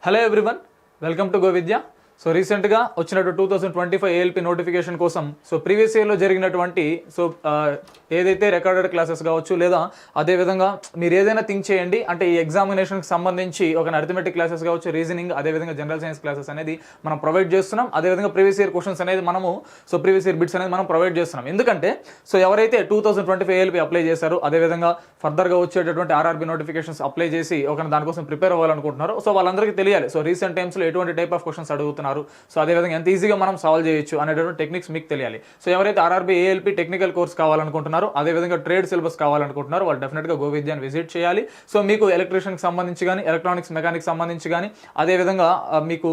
Hello everyone, welcome to Govidya. So రీసెంట్గా వచ్చినట్టు 2025 ALP notification కోసం ప్రీవియస్ ఇయర్లో జరిగినటువంటి ఏదైతే రికార్డెడ్ క్లాసెస్ కావచ్చు, లేదా అదేవిధంగా మీరు ఏదైనా థింక్ చేయండి అంటే ఈ ఎగ్జామినేషన్కి సంబంధించి ఒక అరిథమెటిక్ క్లాసెస్ కావచ్చు, రీజనింగ్, అదేవిధంగా జనరల్ సైన్స్ క్లాసెస్ అనేది మనం ప్రొవైడ్ చేస్తున్నాం. అదేవిధంగా ప్రీవియస్ ఇయర్ క్వశ్చన్స్ అనేది మనము ప్రీవియస్ ఇయర్ బిట్స్ అనేది మనం ప్రొవైడ్ చేస్తున్నాం. ఎందుకంటే ఎవరైతే 2025 ఏఎల్పి అప్లై చేశారో, అదేవిధంగా ఫర్దర్గా వచ్చేటటువంటి ఆర్ఆర్బి నోటిఫికేషన్స్ అప్లై చేసి దానికోసం ప్రిపేర్ అవ్వాలనుకుంటున్నారు. వాళ్ళందరికీ తెలియాలి రీసెంట్ టైమ్స్లో ఎటువంటి టైప్ ఆఫ్ క్వశ్చన్స్ అడుగుతున్నారు, అదేవిధంగా ఎంత ఈజీగా మనం సాల్వ్ చేయొచ్చు అనేటువంటి టెక్నిక్స్ మీకు తెలియాలి. ఎవరైతే ఆర్ఆర్బి ఏఎల్పి టెక్నికల్ కోర్స్ కావాలనుకుంటున్నారో, అదేవిధంగా ట్రేడ్ సిలబస్ కావాలనుకుంటున్నారో వాళ్ళు డెఫినెట్గా గోవిద్యాన్ని విజిట్ చేయాలి. మీకు ఎలక్ట్రీషియన్కి సంబంధించి కానీ, ఎలక్ట్రానిక్స్ మెకానిక్స్ సంబంధించి కానీ, అదేవిధంగా మీకు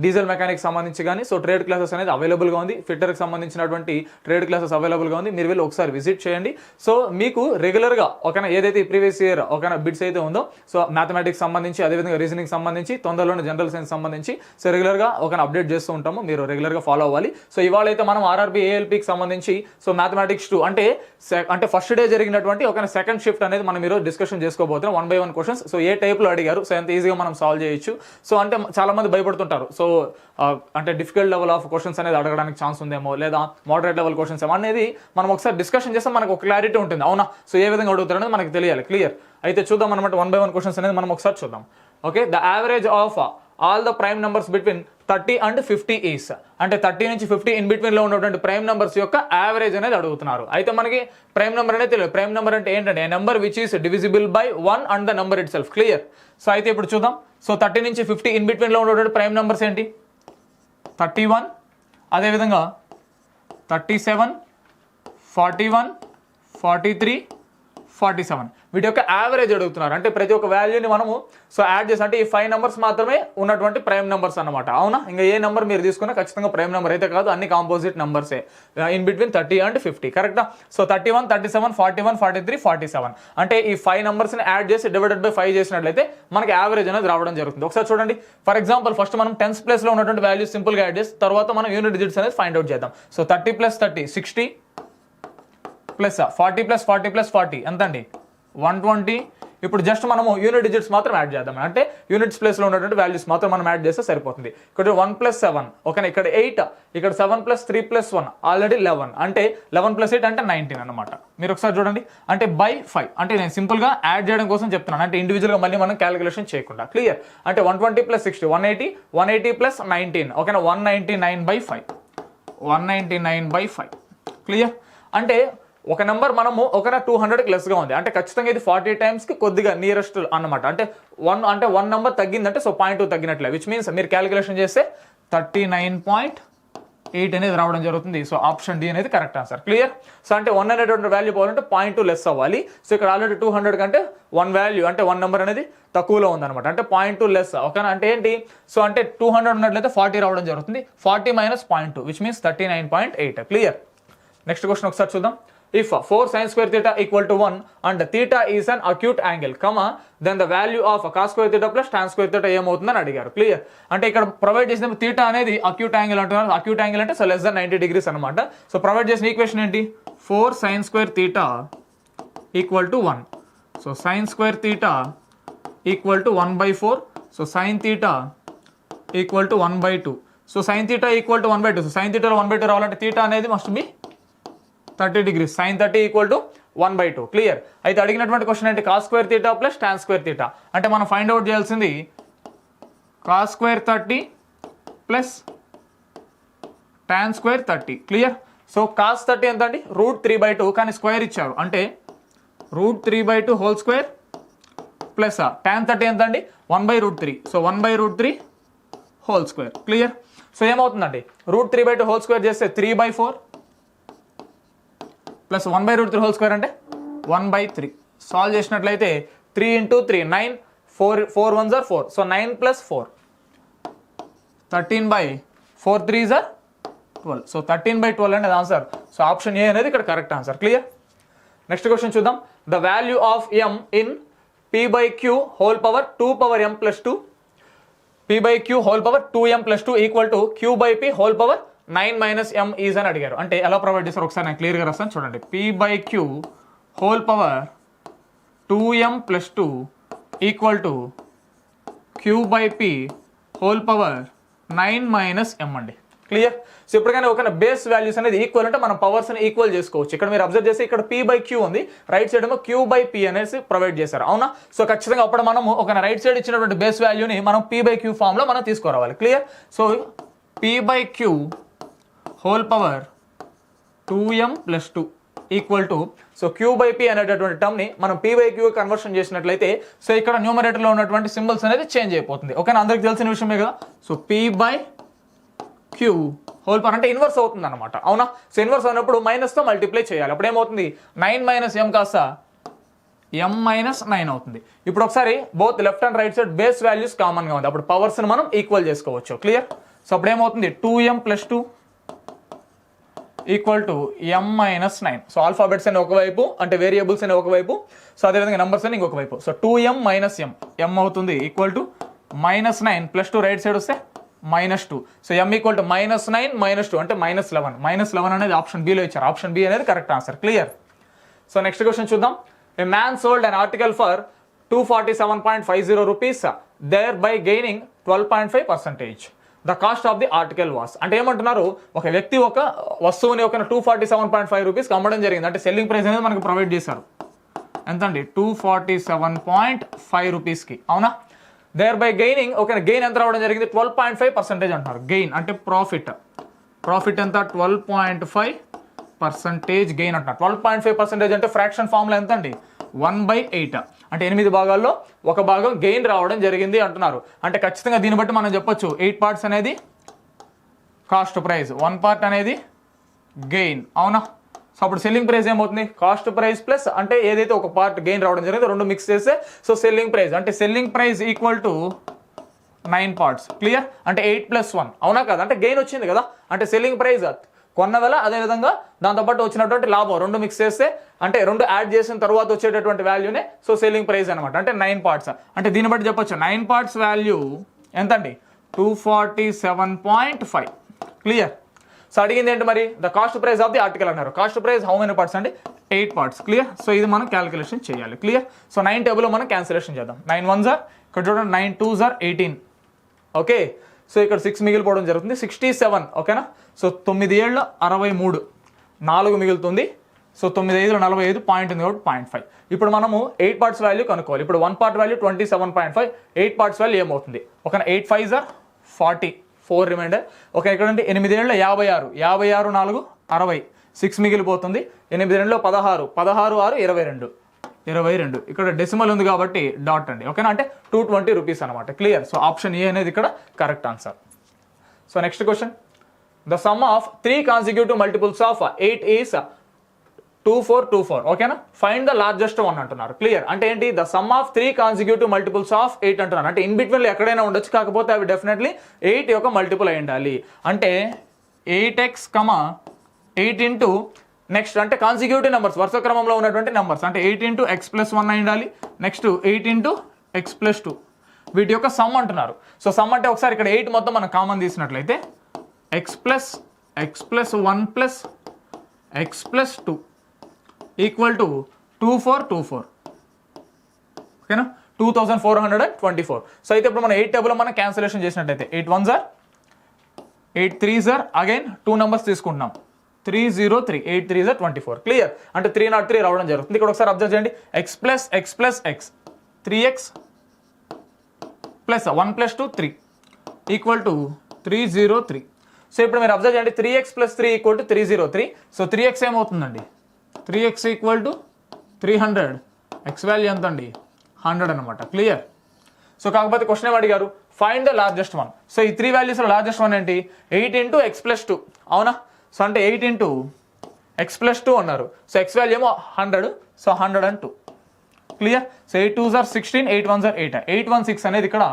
డీజిల్ మెకానిక్స్ సంబంధించి కానీ ట్రేడ్ క్లాసెస్ అనేది అవైలబుల్గా ఉంది. ఫిట్టర్కి సంబంధించినటువంటి ట్రేడ్ క్లాసెస్ అవైలబుల్గా ఉంది. మీరు వెళ్ళి ఒకసారి విజిట్ చేయండి. మీకు రెగ్యులర్గా ఏదైతే ప్రీవియస్ ఇయర్ బిట్స్ అయితే ఉందో మ్యాథమెటిక్స్ సంబంధించి, అదేవిధంగా రీజనింగ్ సంబంధించి, తొందరలోనే జనరల్ సైన్స్ సంబంధించి రెగ్యులర్గా అప్డేట్ చేస్తూ ఉంటాము. మీరు రెగ్యులర్గా ఫాలో అవ్వాలి. ఇవాళ అయితే మనం ఆర్ఆర్బి ఏఎల్పికి సంబంధించి మ్యాథమెటిక్స్ 2 అంటే ఫస్ట్ డే జరిగినటువంటి సెకండ్ షిఫ్ట్ అనేది మనం ఈరోజు డిస్కషన్ చేసుకోబోతున్నాం. 1 by 1 క్వశ్చన్స్ ఏ టైప్లో అడిగారు, ఎంత ఈజీగా మనం సాల్వ్ చేయొచ్చు. అంటే చాలా మంది భయపడుతుంటారు అంటే డిఫికల్ట్ లెవెల్ ఆఫ్ క్వశ్చన్స్ అనేది అడగడానికి ఛాన్స్ ఉందేమో, లేదా మోడరేట్ లెవెల్ క్వశ్చన్స్ ఏమో అనేది మనం ఒకసారి డిస్కషన్ చేస్తే మనకు ఒక క్లారిటీ ఉంటుంది. అవునా, ఏ విధంగా అడుగుతారు అనేది మనకు తెలియాలి. క్లియర్ అయితే చూద్దాం అనమాట. 1 by 1 క్వశ్చన్స్ అనేది మనం ఒకసారి చూద్దాం. Okay, the average of all the prime numbers between 30 and 50 is అంటే 30 నుంచి 50 ఇన్ బిట్వీన్ లో ఉన్నటువంటి ప్రైమ్ నెంబర్స్ యొక్క యావరేజ్ అనేది అడుగుతున్నారు. అయితే మనకి ప్రైమ్ నెంబర్ అనేది తెలియదు. ప్రైమ్ నెంబర్ అంటే ఏంటంటే number which is divisible by 1 and the number it self. Clear. అయితే ఇప్పుడు చూద్దాం. 30 నుంచి 50 ఇన్ బిట్వీన్ లో ఉన్నటువంటి ప్రైమ్ నెంబర్స్ ఏంటి? 31, అదేవిధంగా 37, 41, 43, 47 వీటి యొక్క యావరేజ్ అడుగుతున్నారు. అంటే ప్రతి ఒక్క వాల్యూని మనము యాడ్ చేసి, అంటే ఈ 5 నెంబర్స్ మాత్రమే ఉన్నటువంటి ప్రైమ్ నెంబర్స్ అనమాట. అవునా, ఇంకా ఏ నెంబర్ మీరు తీసుకున్నా ఖచ్చితంగా ప్రైమ్ నెంబర్ అయితే కాదు, అన్ని కాంపోజిట్ నెంబర్సే ఇన్ బిట్వీన్ 30 and 50. కరెక్టా? 31, 37, 41, 43, 47 అంటే ఈ 5 నెంబర్స్ని యాడ్ చేసి డివైడెడ్ బై 5 చేసినట్లయితే మనకి యావరేజ్ అనేది రావడం జరుగుతుంది. ఒకసారి చూడండి. ఫర్ ఎగ్జాంపుల్ ఫస్ట్ మనం టెన్స్ ప్లేస్లో ఉన్నటువంటి వాల్యూస్ సింపుల్గా యాడ్ చేసి తర్వాత మనం యూనిట్ డిజిట్స్ అనేది ఫైండ్ అవుట్ చేద్దాం. 30 + 30 60 ప్లస్ 40 + 40 + 40 ఎంత అండి? 120. ఇప్పుడు జస్ట్ మనము యూనిట్ డిజిట్స్ మాత్రం యాడ్ చేద్దాం. అంటే యూనిట్స్ ప్లేస్లో ఉన్నటువంటి వాల్యూస్ మాత్రం మనం యాడ్ చేస్తే సరిపోతుంది. ఇక్కడ 1 + 7, ఓకే, ఇక్కడ 8, ఇక్కడ 7 + 3 + 1 ఆల్రెడీ 11, అంటే 11 + 8 అంటే 19 అనమాట. మీరు ఒకసారి చూడండి. అంటే బై 5 అంటే నేను సింపుల్గా యాడ్ చేయడం కోసం చెప్తున్నాను, అంటే ఇండివిజువల్గా మళ్ళీ మనం క్యాలిక్యులేషన్ చేయకుండా. క్లియర్. అంటే 120 + 60 180, 180 + 19 ఓకేనా 199/5 199/5. క్లియర్. అంటే ఒక నెంబర్ మనము 200కి లెస్గా ఉంది అంటే ఖచ్చితంగా ఇది 40 టైమ్స్కి కొద్దిగా నియరెస్ట్ అనమాట. అంటే 1 నెంబర్ తగ్గిందంటే 0.2 తగ్గినట్లే, విచ్ మీన్స్ మీరు క్యాలిక్యులేషన్ చేస్తే 39.8 అనేది రావడం జరుగుతుంది. ఆప్షన్ డి అనేది కరెక్ట్ ఆన్సర్. క్లియర్. అంటే 1 అనేటువంటి వాల్యూ పోవాలంటే 0.2 లెస్ అవ్వాలి. ఇక్కడ ఆల్రెడీ 200 కంటే 1 వాల్యూ అంటే 1 నెంబర్ అనేది తక్కువలో ఉందన్నమాట. అంటే 0.2 లెస్. ఓకేనా? అంటే ఏంటి? అంటే 200 ఉన్నట్లయితే 40 రావడం జరుగుతుంది. 40 - 0.2 which means 39.8. Clear. Next question ఒకసారి చూద్దాం. If 4 sin square theta equal to 1 and theta is an acute angle, then the value of cos square theta plus tan square theta ఏమవుతుందని అడిగారు. క్లియర్. అంటే ఇక్కడ ప్రొవైడ్ చేసిన theta అనేది acute angle అంటున్నారు. acute angle అంటే less than 90 degrees అనమాట. Provide చేసిన ఈక్వేషన్ ఏంటి? 4 sin square theta equal to 1. sin square theta equal to 1/4. sin theta equal to 1/2. sin theta equal to 1/2. sin theta 1/2 రావాలంటే theta అనేది must be 30 degrees. sin 30 equal to 1/2. Clear. అయితే అడిగినటువంటి question ఏంటి? cos square theta plus tan square theta. అంటే మనం find out చేయాల్సింది cos square 30 plus tan square 30. Clear. cos 30 ఎంత అండి? √3/2 కానీ స్క్వేర్ ఇచ్చారు అంటే √3/2 హోల్ స్క్వేర్ ప్లస్ tan 30 ఎంత అండి? 1/√3. 1/√3 హోల్ స్క్వేర్. క్లియర్. ఏమవుతుందండి? √3/2 హోల్ స్క్వేర్ చేస్తే 3/4 ప్లస్ 1/√3 హోల్ స్క్వేర్ అంటే 1/3. సాల్వ్ చేసినట్లయితే 3 × 3 9, 4 1s are 4. 9 + 4 13/4 3s are 12. 13/12 అనేది ఆన్సర్. ఆప్షన్ ఏ అనేది ఇక్కడ correct answer. Clear. Next question చూద్దాం. The value of m in p/q whole power 2m + 2 p/q whole power 2m + 2 equal to q/p whole power 9 - m is అని అడిగారు. అంటే ఎలా provide చేస్తారు ఒకసారి నేను క్లియర్గా రాస్తాను చూడండి. p/q whole power 2m + 2 equal to Q/P whole power 9 minus m అండి. క్లియర్. సో ఎప్పటికైనా ఒక బేస్ వాల్యూస్ అనేది ఈక్వల్ అంటే మనం పవర్స్ని ఈక్వల్ చేసుకోవచ్చు. ఇక్కడ మీరు అబ్జర్వ్ చేసి ఇక్కడ P/Q ఉంది, రైట్ సైడ్ ఏమో Q/P అనేసి ప్రొవైడ్ చేశారు, అవునా? సో ఖచ్చితంగా అప్పుడు మనము ఒక రైట్ సైడ్ ఇచ్చినటువంటి బేస్ వాల్యూని మనం P/Q ఫామ్లో మనం తీసుకురావాలి. Clear. So P/Q whole power 2m + 2 equal to so Q/P అనేటటువంటి టర్మ్ని మనం P/Q కన్వర్షన్ చేసినట్లయితే సో ఇక్కడ న్యూమరేటర్లో ఉన్నటువంటి సింబల్స్ అనేది చేంజ్ అయిపోతుంది. ఓకేనా, అందరికి తెలిసిన విషయమే కదా. సో P/Q హోల్ పవర్ అంటే ఇన్వర్స్ అవుతుంది అనమాట, అవునా? సో ఇన్వర్స్ అయినప్పుడు మైనస్తో మల్టిప్లై చేయాలి. అప్పుడు ఏమవుతుంది, 9 - m కాస్త m - 9 అవుతుంది. ఇప్పుడు ఒకసారి both left and right side base values కామన్గా ఉంది, అప్పుడు పవర్స్ని మనం ఈక్వల్ చేసుకోవచ్చు. క్లియర్. సో అప్పుడు ఏమవుతుంది, 2m + 2 equal to m - 9. So alphabets అని ఒకవైపు అంటే వేరియబుల్స్ అని ఒకవైపు, సో అదేవిధంగా నెంబర్స్ అని ఇంకొక వైపు. సో 2m - m, m అవుతుంది ఈక్వల్ టు -9 + 2 రైట్ సైడ్ వస్తే -2. సో m ఈక్వల్ టు -9 - 2 అంటే -11. -11 అనేది ఆప్షన్ బిలో ఇచ్చారు. ఆప్షన్ బి అనేది correct answer. Clear. So next question చూద్దాం. A man sold an article for 247.50 rupees there by gaining 12.5%. The cost of the article was. అంటే ఏమంటున్నారు, ఒక వ్యక్తి ఒక వస్తువుని ఒక 247.5 రూపీస్కి అమ్మడం జరిగింది. అంటే సెల్లింగ్ ప్రైస్ అనేది మనకు ప్రొవైడ్ చేశారు. ఎంతండి, 247.5 రూపీస్కి, అవునా? దేర్ బై గెయినింగ్ ఒక గెయిన్ ఎంత రావడం జరిగింది, 12.5% అంటున్నారు. గెయిన్ అంటే ప్రాఫిట్ ఎంత, 12.5% గెయిన్ అంటున్నారు. 12.5% అంటే ఫ్రాక్షన్ ఫార్ములా ఎంత అండి, 1/8. అంటే 8 భాగాల్లో ఒక భాగం గెయిన్ రావడం జరిగింది అంటున్నారు. అంటే ఖచ్చితంగా దీన్ని బట్టి మనం చెప్పొచ్చు 8 పార్ట్స్ అనేది కాస్ట్ ప్రైస్, 1 పార్ట్ అనేది గెయిన్, అవునా? సో అప్పుడు సెల్లింగ్ ప్రైస్ ఏమవుతుంది, కాస్ట్ ప్రైస్ ప్లస్ అంటే ఏదైతే ఒక పార్ట్ గెయిన్ రావడం జరిగిందో రెండు మిక్స్ చేస్తే సో సెల్లింగ్ ప్రైస్, అంటే selling price equal to 9 parts. Clear. అంటే 8 + 1, అవునా కదా? అంటే గెయిన్ వచ్చింది కదా, అంటే సెల్లింగ్ ప్రైస్ కొన్న వేళ అదేవిధంగా దాంతోపాటు వచ్చినటువంటి లాభం రెండు మిక్స్ చేస్తే అంటే రెండు యాడ్ చేసిన తర్వాత వచ్చేటటువంటి వాల్యూనే సో సెల్లింగ్ ప్రైస్ అనమాట. అంటే 9 పార్ట్స్. అంటే దీన్ని బట్టి చెప్పొచ్చు 9 పార్ట్స్ వాల్యూ ఎంతండి, 247.5. క్లియర్. సో అడిగింది ఏంటి మరి, the cost price of the article అన్నారు. Cost price how many parts అండి, 8 పార్ట్స్. క్లియర్. సో ఇది మనం క్యాలిక్యులేషన్ చేయాలి. క్లియర్. సో 9 టేబుల్లో మనం క్యాన్సిలేషన్ చేద్దాం. 9 1s ఇక్కడ చూడండి, 9 2s 18. ఓకే. సో ఇక్కడ 6 మిగిలిపోవడం జరుగుతుంది, 67. ఓకేనా. సో 9 ఏళ్ళ 63, 4 మిగులుతుంది. సో 9 5 45, పాయింట్ ఉంది కాబట్టి 0.5. ఇప్పుడు మనము 8 పార్ట్స్ వాల్యూ కనుక్కోవాలి. ఇప్పుడు 1 పార్ట్ వాల్యూ 27.5, 8 పార్ట్స్ వాల్యూ ఏమవుతుంది, ఒక 8 5s 40, 4 రిమైండర్. ఓకే. ఇక్కడ 8 ఏళ్ళ 56, 56 4 60, 6 మిగిలిపోతుంది. 8 2 16, 16 6 22, 22. ఇక్కడ డెసిమల్ ఉంది కాబట్టి డాట్ అండి. ఓకేనా, అంటే 220 రూపీస్ అనమాట. క్లియర్. సో ఆప్షన్ ఏ అనేది ఇక్కడ correct answer. So next question, the sum of 3 consecutive multiples of 8 is 2424. ఓకేనా, ఫైండ్ ద లార్జెస్ట్ వన్ అంటున్నారు. క్లియర్. అంటే ఏంటి, the sum of 3 consecutive multiples of 8 అంటున్నారు. అంటే ఇన్ బిట్వీన్ ఎక్కడైనా ఉండొచ్చు, కాకపోతే అవి డెఫినెట్లీ 8 యొక్క మల్టిపుల్ అయి ఉండాలి. అంటే 8x, 8 ఇంటూ నెక్స్ట్ అంటే కాన్సిక్యూటివ్ నెంబర్స్ వరుస క్రమంలో ఉన్నటువంటి నెంబర్స్, అంటే 8 × x + 1 అయి ఉండాలి. నెక్స్ట్ 8 × x + 2 వీటి యొక్క సమ్ అంటున్నారు. సో సమ్ అంటే ఒకసారి ఇక్కడ 8 మొత్తం మనం కామన్ తీసినట్లయితే x + 1 + x + 2 ఈక్వల్ టు 2424. ఓకేనా, 2424. సో అయితే ఇప్పుడు మనం 8 టేబుల్ మనం క్యాన్సిలేషన్ చేసినట్టయితే 8 1s 8 3s అగైన్ 2 నెంబర్స్ తీసుకుంటున్నాం, 303, 8 3s 24. క్లియర్. అంటే 303 రావడం జరుగుతుంది. ఇక్కడ ఒకసారి అబ్జర్వ్ చేయండి, x + x + x 3x + 1 + 2 3 equal to 303. So ఇప్పుడు మీరు అబ్జర్వ్ చేయండి, 3x + 3 equal to 303. So 3x ఏమవుతుందండి, 3x equal to 300. X value ఎంత అండి, 100 అనమాట. క్లియర్. సో కాకపోతే క్వశ్చన్ ఏం అడిగారు, find the largest one. So ఈ 3 వాల్యూస్లో లార్జెస్ట్ వన్ ఏంటి, 8 × x + 2. అవునా. సో అంటే 8 × x + 2 అన్నారు. సో ఎక్స్ వాల్యూ ఏమో 100, so 102. Clear. So 8 2s 16, 8 1s 8, 816 అనేది ఇక్కడ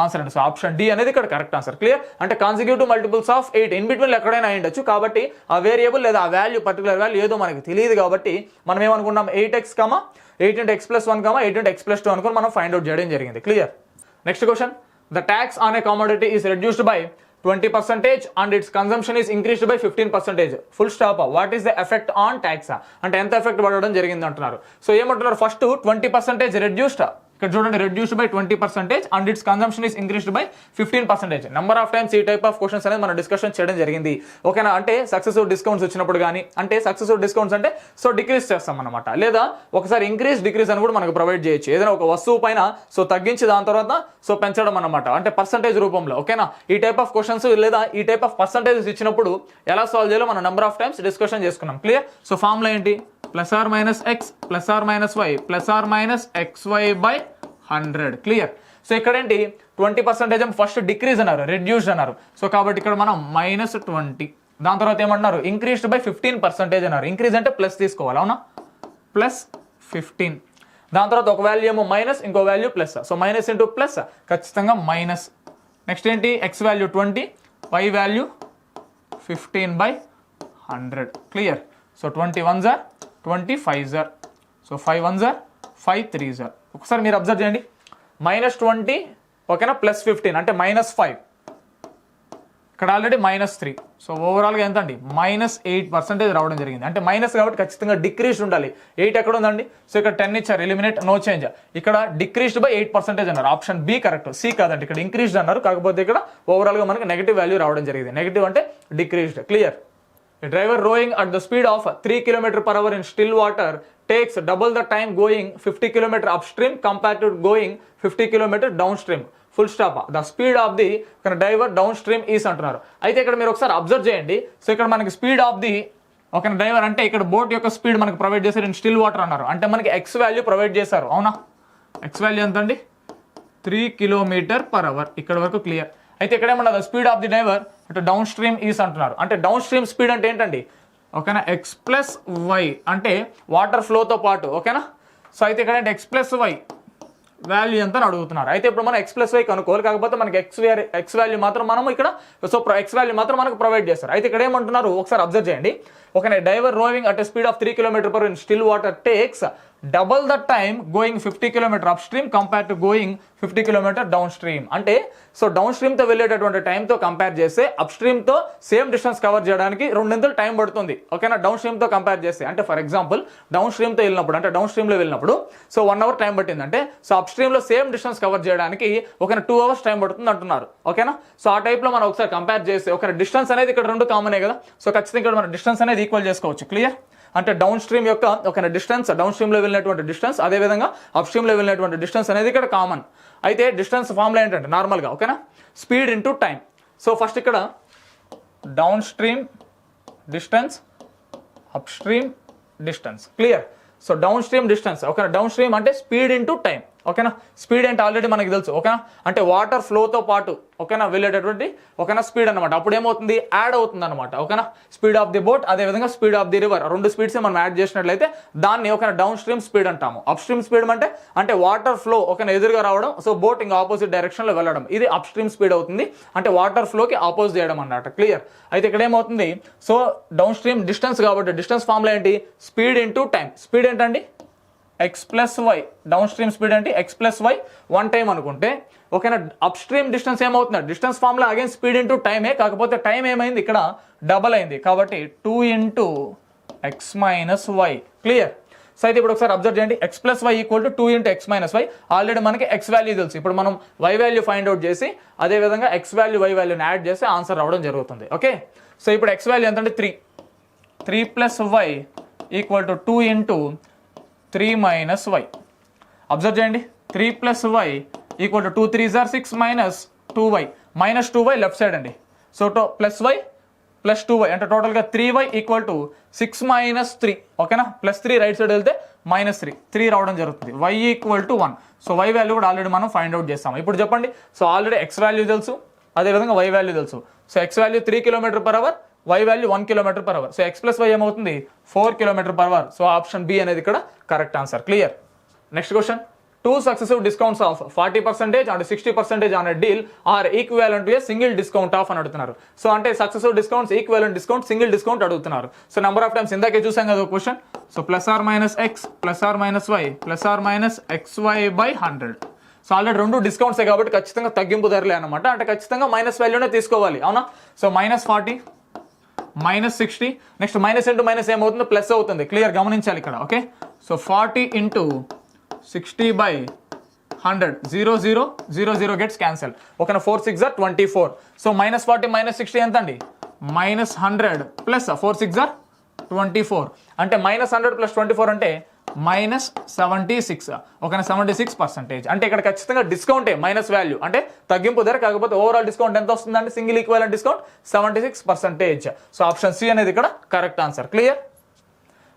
ఆన్సర్ అండి. సో ఆప్షన్ డి అనేది ఇక్కడ కరెక్ట్ ఆన్సర్. క్లియర్. అంటే consecutive multiples of 8 in between ఎక్కడైనా అయ్యుండొచ్చు, కాబట్టి ఆ వేరియబుల్ లేదా ఆ వాల్యూ పర్టికులర్ వాల్యూ ఏదో మనకి తెలియదు కాబట్టి మనం ఏమనుకున్నాం, 8x, 8 × x + 1, 8 × x + 2 అనుకుని మనం ఫైండ్ అవుట్ చేయడం జరిగింది. Clear. Next question, the tax on a commodity is reduced by 20% and it's consumption is increased by 15%. Full stop. What is the effect on tax. అంటే ఎంత ఎఫెక్ట్ పడడం జరిగింది అంటున్నారు. So ఏమంటున్నారు, ఫస్ట్ 20% రెడ్యూస్డ్ ఇక్కడ చూడండి reduced by 20% and it's consumption is increased by 15%. Number of times ఈ type of questions అనేది మనం డిస్కషన్ చేయడం జరిగింది. ఓకేనా, అంటే సక్సెసివ్ డిస్కౌంట్స్ వచ్చినప్పుడు కానీ, అంటే సక్సెసివ్ డిస్కౌంట్స్ అంటే సో డిక్రీస్ చేస్తాం అనమాట, లేదా ఒకసారి ఇంక్రీస్ డిక్రీస్ అని కూడా మనకు ప్రొవైడ్ చేయొచ్చు. ఏదైనా ఒక వస్తువు పైన సో తగ్గించి దాని తర్వాత సో పెంచడం అనమాట, అంటే పర్సంటేజ్ రూపంలో. ఓకేనా, ఈ టైప్ ఆఫ్ క్వశ్చన్స్ లేదా ఈ టైప్ ఆఫ్ పర్సంటేజెస్ ఇచ్చినప్పుడు ఎలా సాల్వ్ చేయాలో మనం నెంబర్ ఆఫ్ టైమ్స్ డిస్కషన్ చేసుకున్నాం. క్లియర్? సో ఫార్ములా ఏంటి? Plus or minus x plus or minus y plus or minus XY by 100. Clear? So ఇక్కడ ఏంటి 20% ఫస్ట్ డిక్రీజ్ అన్నారు, రెడ్యూస్డ్ అన్నారు. సో కాబట్టి ఇక్కడ మనం -20, దాని తర్వాత ఏమన్నారు ఇంక్రీస్డ్ బై 15% అన్నారు. ఇంక్రీజ్ అంటే ప్లస్ తీసుకోవాలి, అవునా, ప్లస్ 15. దాని తర్వాత ఒక వాల్యూ ఏమో మైనస్, ఇంకో value plus. So minus into plus ఖచ్చితంగా మైనస్. నెక్స్ట్ ఏంటి x value 20, y value 15 by 100. Clear? So 20 1s are 20 5s are, so 5 1s are 5 3s are. ఒకసారి మీరు అబ్జర్వ్ చేయండి, -20 ఓకేనా, ప్లస్ 15 అంటే -5, ఇక్కడ ఆల్రెడీ -3. సో ఓవరాల్గా ఎంత అండి -8% రావడం జరిగింది. అంటే మైనస్ కాబట్టి ఖచ్చితంగా డిక్రీస్డ్ ఉండాలి. 8 ఎక్కడ ఉందండి? సో ఇక్కడ 10 ఇచ్చారు, ఎలిమినేట్, నో చేంజ్. ఇక్కడ డిక్రీస్డ్ బై 8% అన్నారు, ఆప్షన్ బి కరెక్ట్. సి కాదండి, ఇక్కడ ఇంక్రీస్డ్ అన్నారు, కాకపోతే ఇక్కడ ఓవరాల్గా మనకి నెగిటివ్ వాల్యూ రావడం జరిగింది. నెగిటివ్ అంటే decreased. Clear? A driver rowing at the speed of 3 km/h in still water takes double the time going 50 km upstream compared to going 50 km downstream. Full stop. The speed of the diver downstream is అంటున్నారు. అయితే ఇక్కడ మీరు ఒకసారి observe చేయండి. So ఇక్కడ మనకి speed of the ఒక driver అంటే ఇక్కడ బోట్ యొక్క స్పీడ్ మనకి ప్రొవైడ్ చేశారు ఇన్ స్టిల్ వాటర్ అన్నారు. అంటే మనకి ఎక్స్ వాల్యూ ప్రొవైడ్ చేశారు, అవునా? ఎక్స్ వాల్యూ ఎంత అండి? 3 km/h. ఇక్కడ వరకు క్లియర్. అయితే ఇక్కడ ఏమన్నా స్పీడ్ ఆఫ్ ది డ్రైవర్ అంటే డౌన్ స్ట్రీమ్ ఈస్ అంటున్నారు. అంటే డౌన్ స్ట్రీమ్ స్పీడ్ అంటే ఏంటండి? ఓకేనా, x ప్లస్ వై అంటే వాటర్ ఫ్లోతో పాటు. ఓకేనా, సో అయితే ఇక్కడ అంటే x ప్లస్ వై వాల్యూ ఎంత అని అడుగుతున్నారు. అయితే ఇప్పుడు మనం x ప్లస్ వై కనుక్కోవాలి, కాకపోతే మనకి ఎక్స్ వాల్యూ మాత్రం మనము ఇక్కడ సో ఎక్స్ వాల్యూ మాత్రం మనకు ప్రొవైడ్ చేస్తారు. అయితే ఇక్కడ ఏమంటున్నారు ఒకసారి అబ్జర్వ్ చేయండి. ఓకేనా, driver roving at speed of 3 km/h in still water takes double the time going 50 km up stream compare to going 50 km down stream. అంటే సో డౌన్ స్ట్రీమ్తో వెళ్ళేటటువంటి టైంతో కంపేర్ చేస్తే అప్ స్ట్రీమ్తో సేమ్ డిస్టెన్స్ కవర్ చేయడానికి 2 time పడుతుంది. ఓకేనా, down స్ట్రీమ్తో compare చేస్తే. అంటే for example down స్ట్రీమ్తో వెళ్ళినప్పుడు, అంటే డౌన్ స్ట్రీమ్లో వెళ్ళినప్పుడు సో 1 hour టైం పట్టింది. అంటే సో అప్ స్ట్రీమ్లో సేమ్ డిస్టెన్స్ కవర్ చేయడానికి ఒక 2 hours టైం పడుతుంది అంటున్నారు. ఓకేనా, సో ఆ టైప్లో మనం ఒకసారి కంపేర్ చేస్తే ఒక డిస్టెన్స్ అనేది ఇక్కడ 2 కామనే కదా. సో ఖచ్చితంగా ఇక్కడ మన డిస్టెన్స్ అనేది ఈక్వల్ చేసుకోవచ్చు. క్లియర్? అంటే డౌన్ స్ట్రీమ్ యొక్క ఒక డిస్టెన్స్, డౌన్ స్ట్రీమ్లో వెళ్ళినటువంటి డిస్టెన్స్, అదేవిధంగా అప్ స్ట్రీమ్లో వెళ్ళినటువంటి డిస్టెన్స్ అనేది ఇక్కడ కామన్. అయితే డిస్టెన్స్ ఫార్ములా ఏంటంటే నార్మల్గా ఓకేనా, speed into time. So first ఇక్కడ down stream distance, up stream distance. Clear? So down stream distance ఓకేనా, డౌన్ స్ట్రీమ్ అంటే స్పీడ్ ఇంటూ టైం. ఓకేనా, స్పీడ్ అంటే ఆల్రెడీ మనకి తెలుసు. ఓకేనా, అంటే వాటర్ ఫ్లోతో పాటు ఓకేనా వెళ్ళేటటువంటి ఓకేనా స్పీడ్ అనమాట. అప్పుడు ఏమవుతుంది? యాడ్ అవుతుంది అనమాట. ఓకేనా, స్పీడ్ ఆఫ్ ది బోట్, అదేవిధంగా speed of the river, 2 speeds మనం యాడ్ చేసినట్లయితే దాన్ని ఓకేనా డౌన్ స్ట్రీమ్ స్పీడ్ అంటాము. అప్ స్ట్రీమ్ స్పీడ్ అంటే వాటర్ ఫ్లో ఓకేనా ఎదురుగా రావడం, సో బోట్ ఇంకా ఆపోజిట్ డైరెక్షన్లో వెళ్ళడం, ఇది అప్ స్ట్రీమ్ స్పీడ్ అవుతుంది. అంటే వాటర్ ఫ్లోకి ఆపోజిట్ చేయడం అన్నమాట. క్లియర్? అయితే ఇక్కడ ఏమవుతుంది? సో డౌన్ స్ట్రీమ్ డిస్టెన్స్ కాబట్టి డిస్టెన్స్ ఫార్ములా ఏంటి? Speed into time. స్పీడ్ ఏంటండి? x plus y. Downstream speed అంటే x ప్లస్ వై 1 టైం అనుకుంటే ఓకేనా, అప్ స్ట్రీమ్ డిస్టెన్స్ ఏమవుతుంది? Distance formula again speed into టైమే, కాకపోతే టైం ఏమైంది ఇక్కడ డబల్ అయింది కాబట్టి 2 × x minus y. Clear? So అయితే ఇప్పుడు ఒకసారి అబ్జర్వ్ చేయండి, x plus why equal to 2 × x minus y. Already మనకి x వాల్యూ తెలుసు. ఇప్పుడు మనం y వాల్యూ ఫైండ్ అవుట్ చేసి అదేవిధంగా x వాల్యూ y వాల్యూని యాడ్ చేసి ఆన్సర్ రావడం జరుగుతుంది. ఓకే, సో ఇప్పుడు x వాల్యూ ఎంత అంటే 3 plus why equal to 2 × 3 minus Y. Observe చేయండి, 3 plus why equal to 2 3s are 6 minus 2y. Minus 2y left side అండి. So plus Y plus 2y అంటే టోటల్గా 3y ఈక్వల్ టు 6 మైనస్ 3. ఓకేనా, plus 3 right side వెళ్తే -3 రావడం జరుగుతుంది. y equal to 1. So y value కూడా already మనం find out చేస్తాము. ఇప్పుడు చెప్పండి, సో ఆల్రెడీ x వాల్యూ తెలుసు, అదేవిధంగా y వాల్యూ తెలుసు. So x value 3 km/h, y value 1 km/h. So x plus y ఏమవుతుంది? 4 km/h. సో ఆప్షన్ బి అనేది ఇక్కడ correct answer. Clear? Next question, 2 successive discounts of 40% and 60% on a deal are equivalent to a single discount of అని అడుగుతున్నారు. So అంటే successive discounts, equivalent discount, single discount అడుగుతున్నారు. So number of times ఇందాకే చూసాం కదా question. So plus or minus x plus or minus y plus or minus XY by 100. So already 2 డిస్కౌంట్సే కాబట్టి ఖచ్చితంగా తగ్గింపు ధరలే అనమాట. అంటే ఖచ్చితంగా మైనస్ వాల్యూనే తీసుకోవాలి, అవునా? So -40 -60, next minus into minus ఏమవుతుంది? ప్లస్ అవుతుంది. క్లియర్? గమనించాలి ఇక్కడ. Okay, so 40 × 60 by 100, 0 0 0 0 gets cancel. ఓకేనా 4 6 are 24. సో -40 -60 ఎంత అండి? -100 ప్లస్ 4 6 are 24. అంటే -100 ప్లస్ 24 అంటే -76. ఓకేనా 76%. అంటే ఇక్కడ ఖచ్చితంగా డిస్కౌంటే మైనస్ వాల్యూ, అంటే తగ్గింపు ధర, కాకపోతే ఓవరాల్ డిస్కౌంట్ ఎంత వస్తుందంటే single equivalent discount 76%. So option C అనేది ఇక్కడ correct answer. Clear?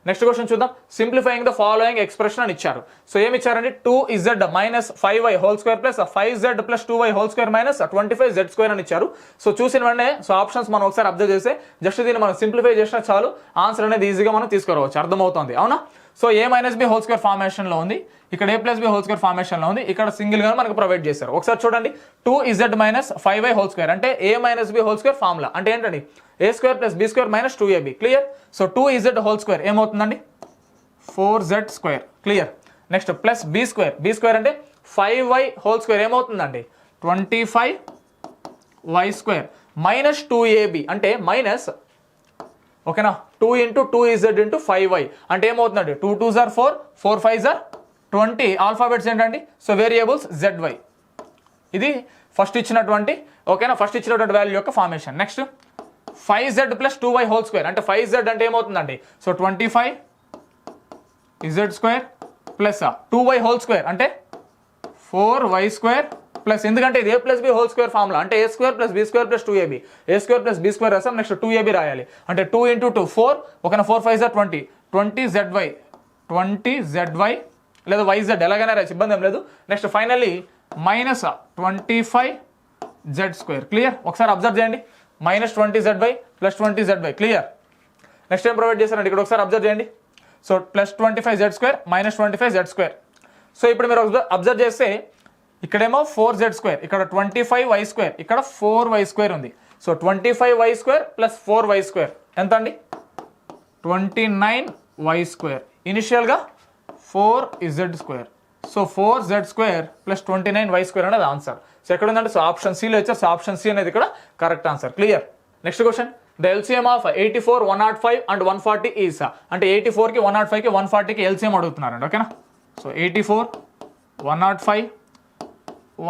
Next question చూద్దాం. సింప్లిఫైయింగ్ ద ఫాలోయింగ్ ఎక్స్ప్రెషన్ అని ఇచ్చారు. సో ఏమి ఇచ్చారండి? 2z - 5y whole square plus 5z plus 2y whole square minus 25z² అని ఇచ్చారు. సో చూసిన వెంటనే సో ఆప్షన్స్ మనం ఒకసారి అబ్జర్వ్ చేస్తే జస్ట్ దీన్ని మనం సింప్లిఫై చేసినా చాలు, ఆన్సర్ అనేది ఈజీగా మనం తీసుకోవచ్చు, అర్థమవుతుంది. అవునా? So a - b whole square formation లో ఉంది, ఇక్కడ a + b whole square formation లో ఉంది, ఇక్కడ సింగిల్ గా మనకు ప్రొవైడ్ చేశారు. ఒకసారి చూడండి, 2z - 5y హోల్ స్క్వేర్ అంటే a - b whole square formula అంటే ఏంటండి? a² + b² - 2ab. Clear? So 2z whole square ఏమవుతుందండి? 4z². Clear? Next plus b² అంటే 5y హోల్ స్క్వేర్ ఏమవుతుందండి? 25y² మైనస్ 2ab అంటే మైనస్, ఓకేనా, 2 × 2z × 5y అంటే ఏమవుతుందండి? 2 2s are 4, 4 5s are 20. Alphabets ఏంటండి? So variables zy. ఇది ఫస్ట్ ఇచ్చినటువంటి, ఓకేనా, ఫస్ట్ ఇచ్చినటువంటి వాల్యూ యొక్క formation. Next 5z + 2y whole square అంటే 5z అంటే ఏమవుతుందండి? So 25z² plus 2y whole square అంటే 4y² ప్లస్, ఎందుకంటే ఇది a + b whole square formula అంటే a² + b² + 2ab, a² + b² రాసాం, నెక్స్ట్ 2ab రాయాలి అంటే 2 × 2 4, ఓకేనా, 4 5s are 20, 20zy లేదా yz ఎలాగైనా రాసి ఇబ్బంది ఏం లేదు. Next finally -25z². క్లియర్? ఒకసారి అబ్జర్వ్ చేయండి, -20zy + 20zy. క్లియర్? నెక్స్ట్ ఏం ప్రొవైడ్ చేశారండి ఇక్కడ ఒకసారి అబ్జర్వ్ చేయండి. So +25z² -25z². సో ఇప్పుడు మీరు అబ్జర్వ్ చేస్తే ఇక్కడేమో 4z², ఇక్కడ 25y², ఇక్కడ 4y² ఉంది. సో 25y² + 4y² ఎంత అండి? 29y². ఇనిషియల్గా 4z². సో 4z² + 29y² అనేది ఆన్సర్. సో ఎక్కడ ఉందంటే సో ఆప్షన్ సిలో ఇచ్చారు. సో ఆప్షన్ సి అనేది ఇక్కడ correct answer. Clear? Next question. The LCM of 84, 105 and 140 is అంటే 84కి 105కి 140కి LCM అడుగుతున్నారండి. ఓకేనా? సో 84, 105,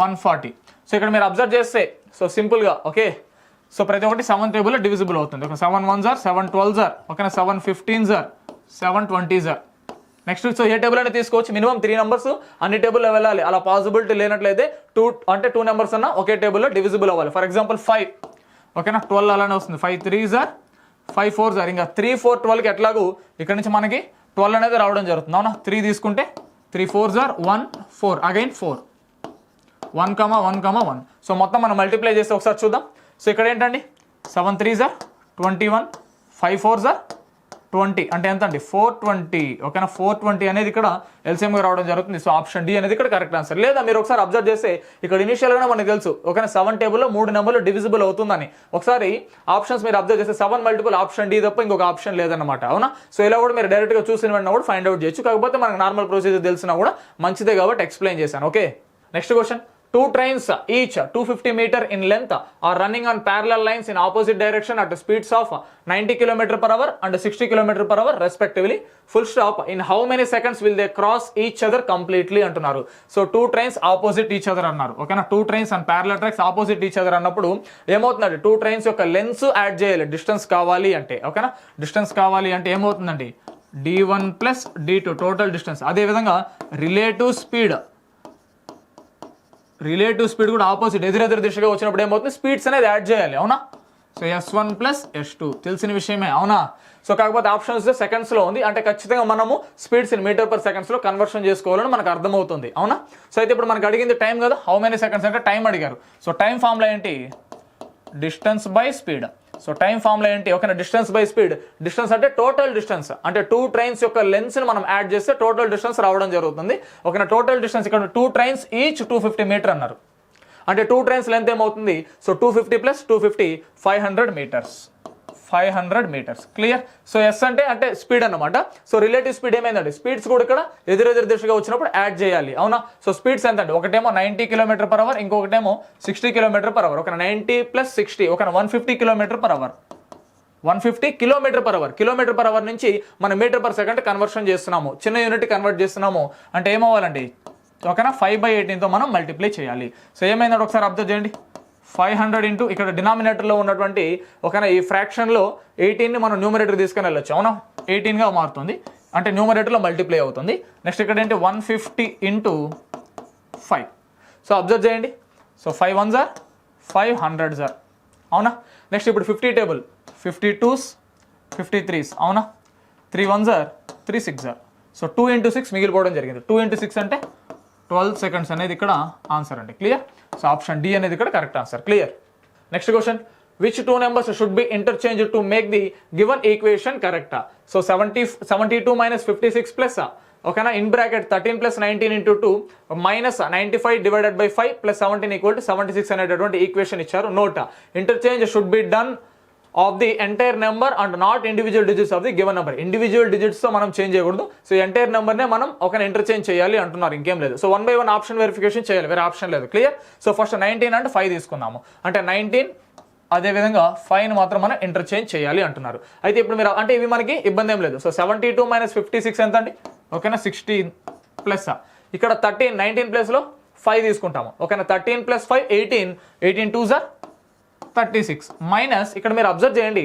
140. సో ఇక్కడ మీరు అబ్జర్వ్ చేస్తే సో సింపుల్గా, ఓకే, సో ప్రతి ఒక్కటి 7 టేబుల్లో డివిజిబుల్ అవుతుంది. ఒక 7 1s are 7 12s are, ఓకేనా, 7 15s are, 7 20s are. Next so A table అయినా తీసుకోవచ్చు, మినిమం 3 నెంబర్స్ అన్ని టేబుల్లో వెళ్ళాలి. అలా పాసిబిలిటీ లేనట్లయితే 2 నెంబర్స్ అన్న ఒకే టేబుల్లో డివిజిబుల్ అవ్వాలి. ఫర్ ఎగ్జాంపుల్ 5, ఓకేనా, 12 అలానే వస్తుంది. 5 3s are, 5 4s are. ఇంకా 3 4 12కి ఎట్లాగూ ఇక్కడ నుంచి మనకి 12 అనేది రావడం జరుగుతుంది. అవునా? 3 తీసుకుంటే 3 4s are 1 4, అగైన్ 4, 1 1 1. సో మొత్తం మనం మల్టిప్లై చేస్తే ఒకసారి చూద్దాం. సో ఇక్కడ ఏంటండి? 7 3s are 21, 5 4s are 20 అంటే ఎంత అండి? 420. ఓకేనా? 420 అనేది ఇక్కడ ఎల్సిఎంగా రావడం జరుగుతుంది. సో ఆప్షన్ డి అనేది ఇక్కడ కరెక్ట్ ఆన్సర్. లేదా మీరు ఒకసారి అబ్జర్వ్ చేస్తే ఇక్కడ ఇనిషియల్గా మనకు తెలుసు, ఓకేనా, 7 టేబుల్లో 3 నెంబర్లు డివిజిబుల్ అవుతుందని. ఒకసారి ఆప్షన్స్ మీరు అబ్జర్వ్ చేస్తే 7 మల్టిపుల్ ఆప్షన్ డి తప్ప ఇంకొక ఆప్షన్ లేదన్నమాట. అవునా? సో ఇలా కూడా మీరు డైరెక్ట్గా చూసిన వెంటనే కూడా ఫైండ్ అవుట్ చేయొచ్చు. కాకపోతే మనకు నార్మల్ ప్రొసీజర్ తెలిసినా కూడా మంచిదే కాబట్టి ఎక్స్ప్లెయిన్ చేశాను. Okay, next question. 2 trains each 250 meter in length are running on parallel lines in opposite direction at speeds of 90 km/h and 60 km/h respectively. Full stop. In how many seconds will they cross each other completely అంటున్నారు. So 2 trains opposite each other అన్నారు. ఓకేనా? 2 trains on parallel tracks opposite each other అన్నప్పుడు ఏమవుతుందండి? 2 trains యొక్క lens add చేయాలి distance కావాలి అంటే. ఓకేనా? డిస్టెన్స్ కావాలి అంటే ఏమవుతుందండి? d1 + d2 total distance. అదేవిధంగా రిలేటివ్ స్పీడ్ కూడా ఆపోజిట్ ఎదురెదురు దిశగా వచ్చినప్పుడు ఏమవుతుంది? స్పీడ్స్ అనేది యాడ్ చేయాలి. అవునా? సో s1 + s2 తెలిసిన విషయమే. అవునా? సో కాకపోతే ఆప్షన్స్ సెకండ్స్లో ఉంది అంటే ఖచ్చితంగా మనము స్పీడ్స్ ఇన్ మీటర్/సెకండ్స్లో కన్వర్షన్ చేసుకోవాలని మనకు అర్థమవుతుంది. అవునా? సో అయితే ఇప్పుడు మనకు అడిగింది టైం కదా, హౌ మెనీ సెకండ్స్ అంటే టైం అడిగారు. సో టైం ఫార్ములా ఏంటి? Distance by speed. So time formula ఏంటి? ఓకేనా, డిస్టెన్స్ బై స్పీడ్. డిస్టెన్స్ అంటే టోటల్ డిస్టెన్స్, అంటే 2 ట్రైన్స్ యొక్క లెన్స్ ని మనం యాడ్ చేస్తే టోటల్ డిస్టెన్స్ రావడం జరుగుతుంది. ఓకేనా, టోటల్ డిస్టెన్స్ ఇక్కడ 2 ట్రైన్స్ ఈచ్ 250 మీటర్ అన్నారు. అంటే 2 ట్రైన్స్ లెంత్ ఏమవుతుంది? So 250 + 250 500 metres. 500 metres. Clear? So S అంటే స్పీడ్ అన్నమాట. సో రిలేటివ్ స్పీడ్ ఏమైందండి? స్పీడ్స్ కూడా ఇక్కడ ఎదురెదురు దిశగా వచ్చినప్పుడు యాడ్ చేయాలి. అవునా? సో స్పీడ్స్ ఎంత అండి? ఒకటేమో 90 km/h, ఇంకొకటేమో 60 km/h. ఒక 90 + 60 ఒక 150 km/h. 150 km/h. కిలోమీటర్/h నుంచి మనం మీటర్/సెకండ్ కన్వర్షన్ చేస్తున్నాము. చిన్న యూనిట్ కన్వర్ట్ చేస్తున్నాము అంటే ఏమవ్వాలండి? ఓకేనా 5/18తో మనం మల్టిప్లై చేయాలి. సో ఏమైందంటే ఒకసారి అబ్జర్వ్ చేయండి. 500 ఇంటూ ఇక్కడ డినామినేటర్లో ఉన్నటువంటి ఓకేనా ఈ ఫ్రాక్షన్లో 18ని మనం న్యూమరేటర్ తీసుకొని వెళ్ళొచ్చు. అవునా 18గా మారుతుంది అంటే న్యూమరేటర్లో మల్టిప్లై అవుతుంది. నెక్స్ట్ ఇక్కడ ఏంటి 150 ఇంటూ 5. సో అబ్జర్వ్ చేయండి. So 5 1s are 500s are అవునా. నెక్స్ట్ ఇప్పుడు 50 టేబుల్ 52s 53s అవునా. 3 1s are 3 6s are. So 2 into 6 మిగిలిపోవడం జరిగింది. 2 into 6 అంటే 12 seconds అనేది ఇక్కడ ఆన్సర్ అండి. క్లియర్. సో ఆప్షన్ డి అనేది ఇక్కడ correct answer. Clear. Next question, which two numbers should be interchanged to make the given equation correct? So 72 minus 56 plus ఓకేనా in bracket 13 plus 19 into 2 minus 95 divided by 5 plus 17 equal to 76 అనేటటువంటి equation ఇచ్చారు. Note interchange should be done of the entire number and not individual digits of the given number. Individual digits తో మనం change చేయకూడదు. So entire నెంబర్నే మనం ఒక interchange చేయాలి అంటున్నారు, ఇంకేం లేదు. సో 1 by 1 ఆప్షన్ వెరిఫికేషన్ చేయాలి, వేరే ఆప్షన్ లేదు. క్లియర్. సో ఫస్ట్ 19 అంటే 5 తీసుకుందాము, అంటే 19 అదేవిధంగా 5 మాత్రం మనం ఇంటర్చేంజ్ చేయాలి అంటున్నారు. అయితే ఇప్పుడు మీరు అంటే ఇవి మనకి ఇబ్బంది ఏం లేదు. సో 72 minus 56 ఎంత అండి? ఓకేనా 16 ప్లస్ ఇక్కడ 13 19 ప్లస్లో 5 తీసుకుంటాము. ఓకేనా 13 plus 5 18 2s are 36 మైనస్ ఇక్కడ మీరు అబ్జర్వ్ చేయండి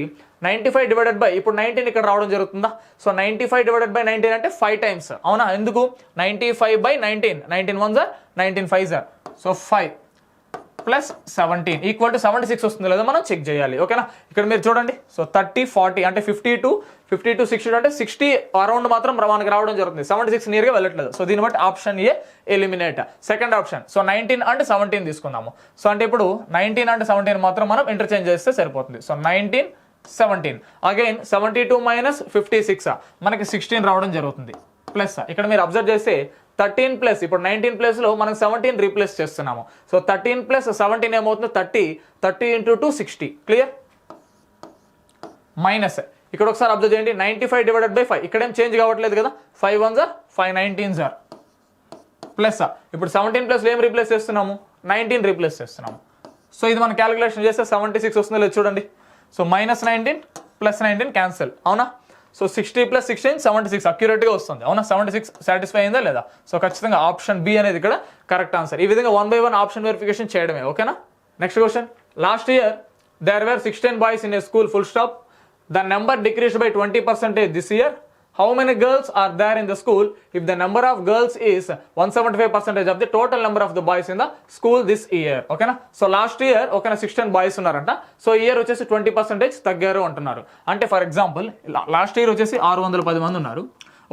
95 డివైడెడ్ బై ఇప్పుడు 19 ఇక్కడ రావడం జరుగుతుందా. సో 95 డివైడెడ్ బై 19 అంటే 5 times అవునా. ఎందుకు 95/19 19 1s are 19 5s are. So 5 plus 17 equal to 76 వస్తుంది లేదా మనం చెక్ చేయాలి. ఓకేనా ఇక్కడ మీరు చూడండి. సో 30 40 అంటే 52 62 అంటే 60 అరౌండ్ మాత్రం మనకి రావడం జరుగుతుంది. 76 నియర్గా వెళ్ళట్లేదు. సో దీన్ని బట్టి option A eliminate. Second option so 19 అంటే 17 తీసుకుందాము. సో అంటే ఇప్పుడు 19 అంటే 17 మాత్రం మనం ఇంటర్చేంజ్ చేస్తే సరిపోతుంది. సో 19 17 అగైన్ 72 minus 56 మనకి 16 రావడం జరుగుతుంది. ప్లస్ ఇక్కడ మీరు అబ్జర్వ్ చేస్తే 13 ప్లస్ ఇప్పుడు 19 ప్లస్లో మనం 17 రీప్లేస్ చేస్తున్నాము. సో 13 ప్లస్ 17 ఏమవుతుంది 30 into 2 60. క్లియర్. మైనస్ ఇక్కడ ఒకసారి అబ్జర్వ్ చేయండి 95 డివైడెడ్ బై 5 ఇక్కడ ఏం చేంజ్ కావట్లేదు కదా. 5 1s are 5 19s are plus ఇప్పుడు 17 ప్లస్లో ఏం రీప్లేస్ చేస్తున్నాము 19 రీప్లేస్ చేస్తున్నాము. సో ఇది మనం క్యాలిక్యులేషన్ చేస్తే 76 వస్తుందో లేదు చూడండి. సో -19 + 19 క్యాన్సిల్ అవునా. సో 60 + 16 76 అక్యురేట్గా వస్తుంది అవునా. 76 సాటిస్ఫై అయిందా లేదా. సో ఖచ్చితంగా ఆప్షన్ బి అనేది ఇక్కడ కరెక్ట్ ఆన్సర్. ఈ విధంగా 1 by 1 ఆప్షన్ వెరిఫికేషన్ చేయడమే. ఓకేనా. Next question, last year there were 16 boys in a school full stop. The number decreased by 20% this year. How many girls are there in the school if the number of girls is 175% of the total number of the boys in the school this year? ఓకేనా. So last year ఓకేనా 16 boys ఉన్నారంట. So year వచ్చేసి 20% తగ్గారు అంటున్నారు. అంటే for example last year వచ్చేసి 610 మంది ఉన్నారు.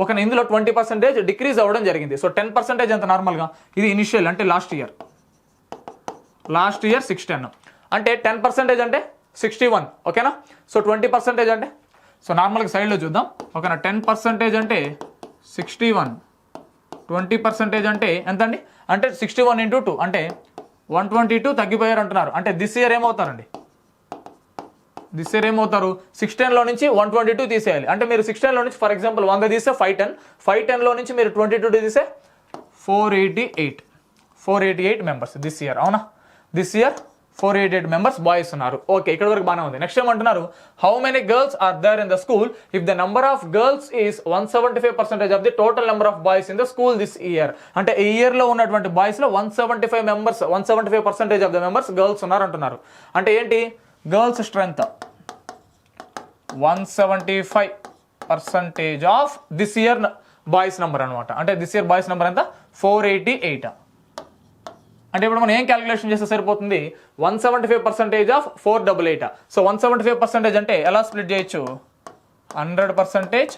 ఓకేనా ఇందులో 20% డిక్రీజ్ అవ్వడం జరిగింది. సో 10% ఎంత నార్మల్గా ఇది ఇనిషియల్ అంటే లాస్ట్ ఇయర్ 16 అంటే 10% అంటే 61. ఓకేనా. సో 20% అంటే సో నార్మల్గా సైడ్లో చూద్దాం. ఓకేనా 10% అంటే 61 20% అంటే ఎంత అండి అంటే 61 into 2 అంటే 122 తగ్గిపోయారు అంటున్నారు. అంటే దిస్ ఇయర్ ఏమవుతారండి 16లో నుంచి 122 తీసేయాలి. అంటే మీరు 16లో నుంచి ఫర్ ఎగ్జాంపుల్ 100 తీస్తే 510లో నుంచి మీరు 22 తీస్తే 488 మెంబర్స్ దిస్ ఇయర్ అవునా. దిస్ ఇయర్ 488 మెంబర్స్ బాయ్స్ ఉన్నారు. ఓకే ఇక్కడ వరకు బాగానే ఉంది. నెక్స్ట్ ఏమంటున్నారు, how many girls are there in the school if the number of girls is 175% of the total number of boys in the school this year. అంటే ఈ year లో ఉన్నటువంటి బాయ్స్ లో 175% ఆఫ్ ద మెంబర్స్ గర్ల్స్ ఉన్నారు అంటున్నారు. అంటే ఏంటి girls strength 175% of this year boys number అనమాట. అంటే దిస్ ఇయర్ బాయ్స్ నెంబర్ ఎంత 488. అంటే ఇప్పుడు మనం ఏం క్యాలిక్యులేషన్ చేస్తే సరిపోతుంది 175% ఆఫ్ 488. సో 175% అంటే ఎలా స్ప్లిట్ చేయొచ్చు 100%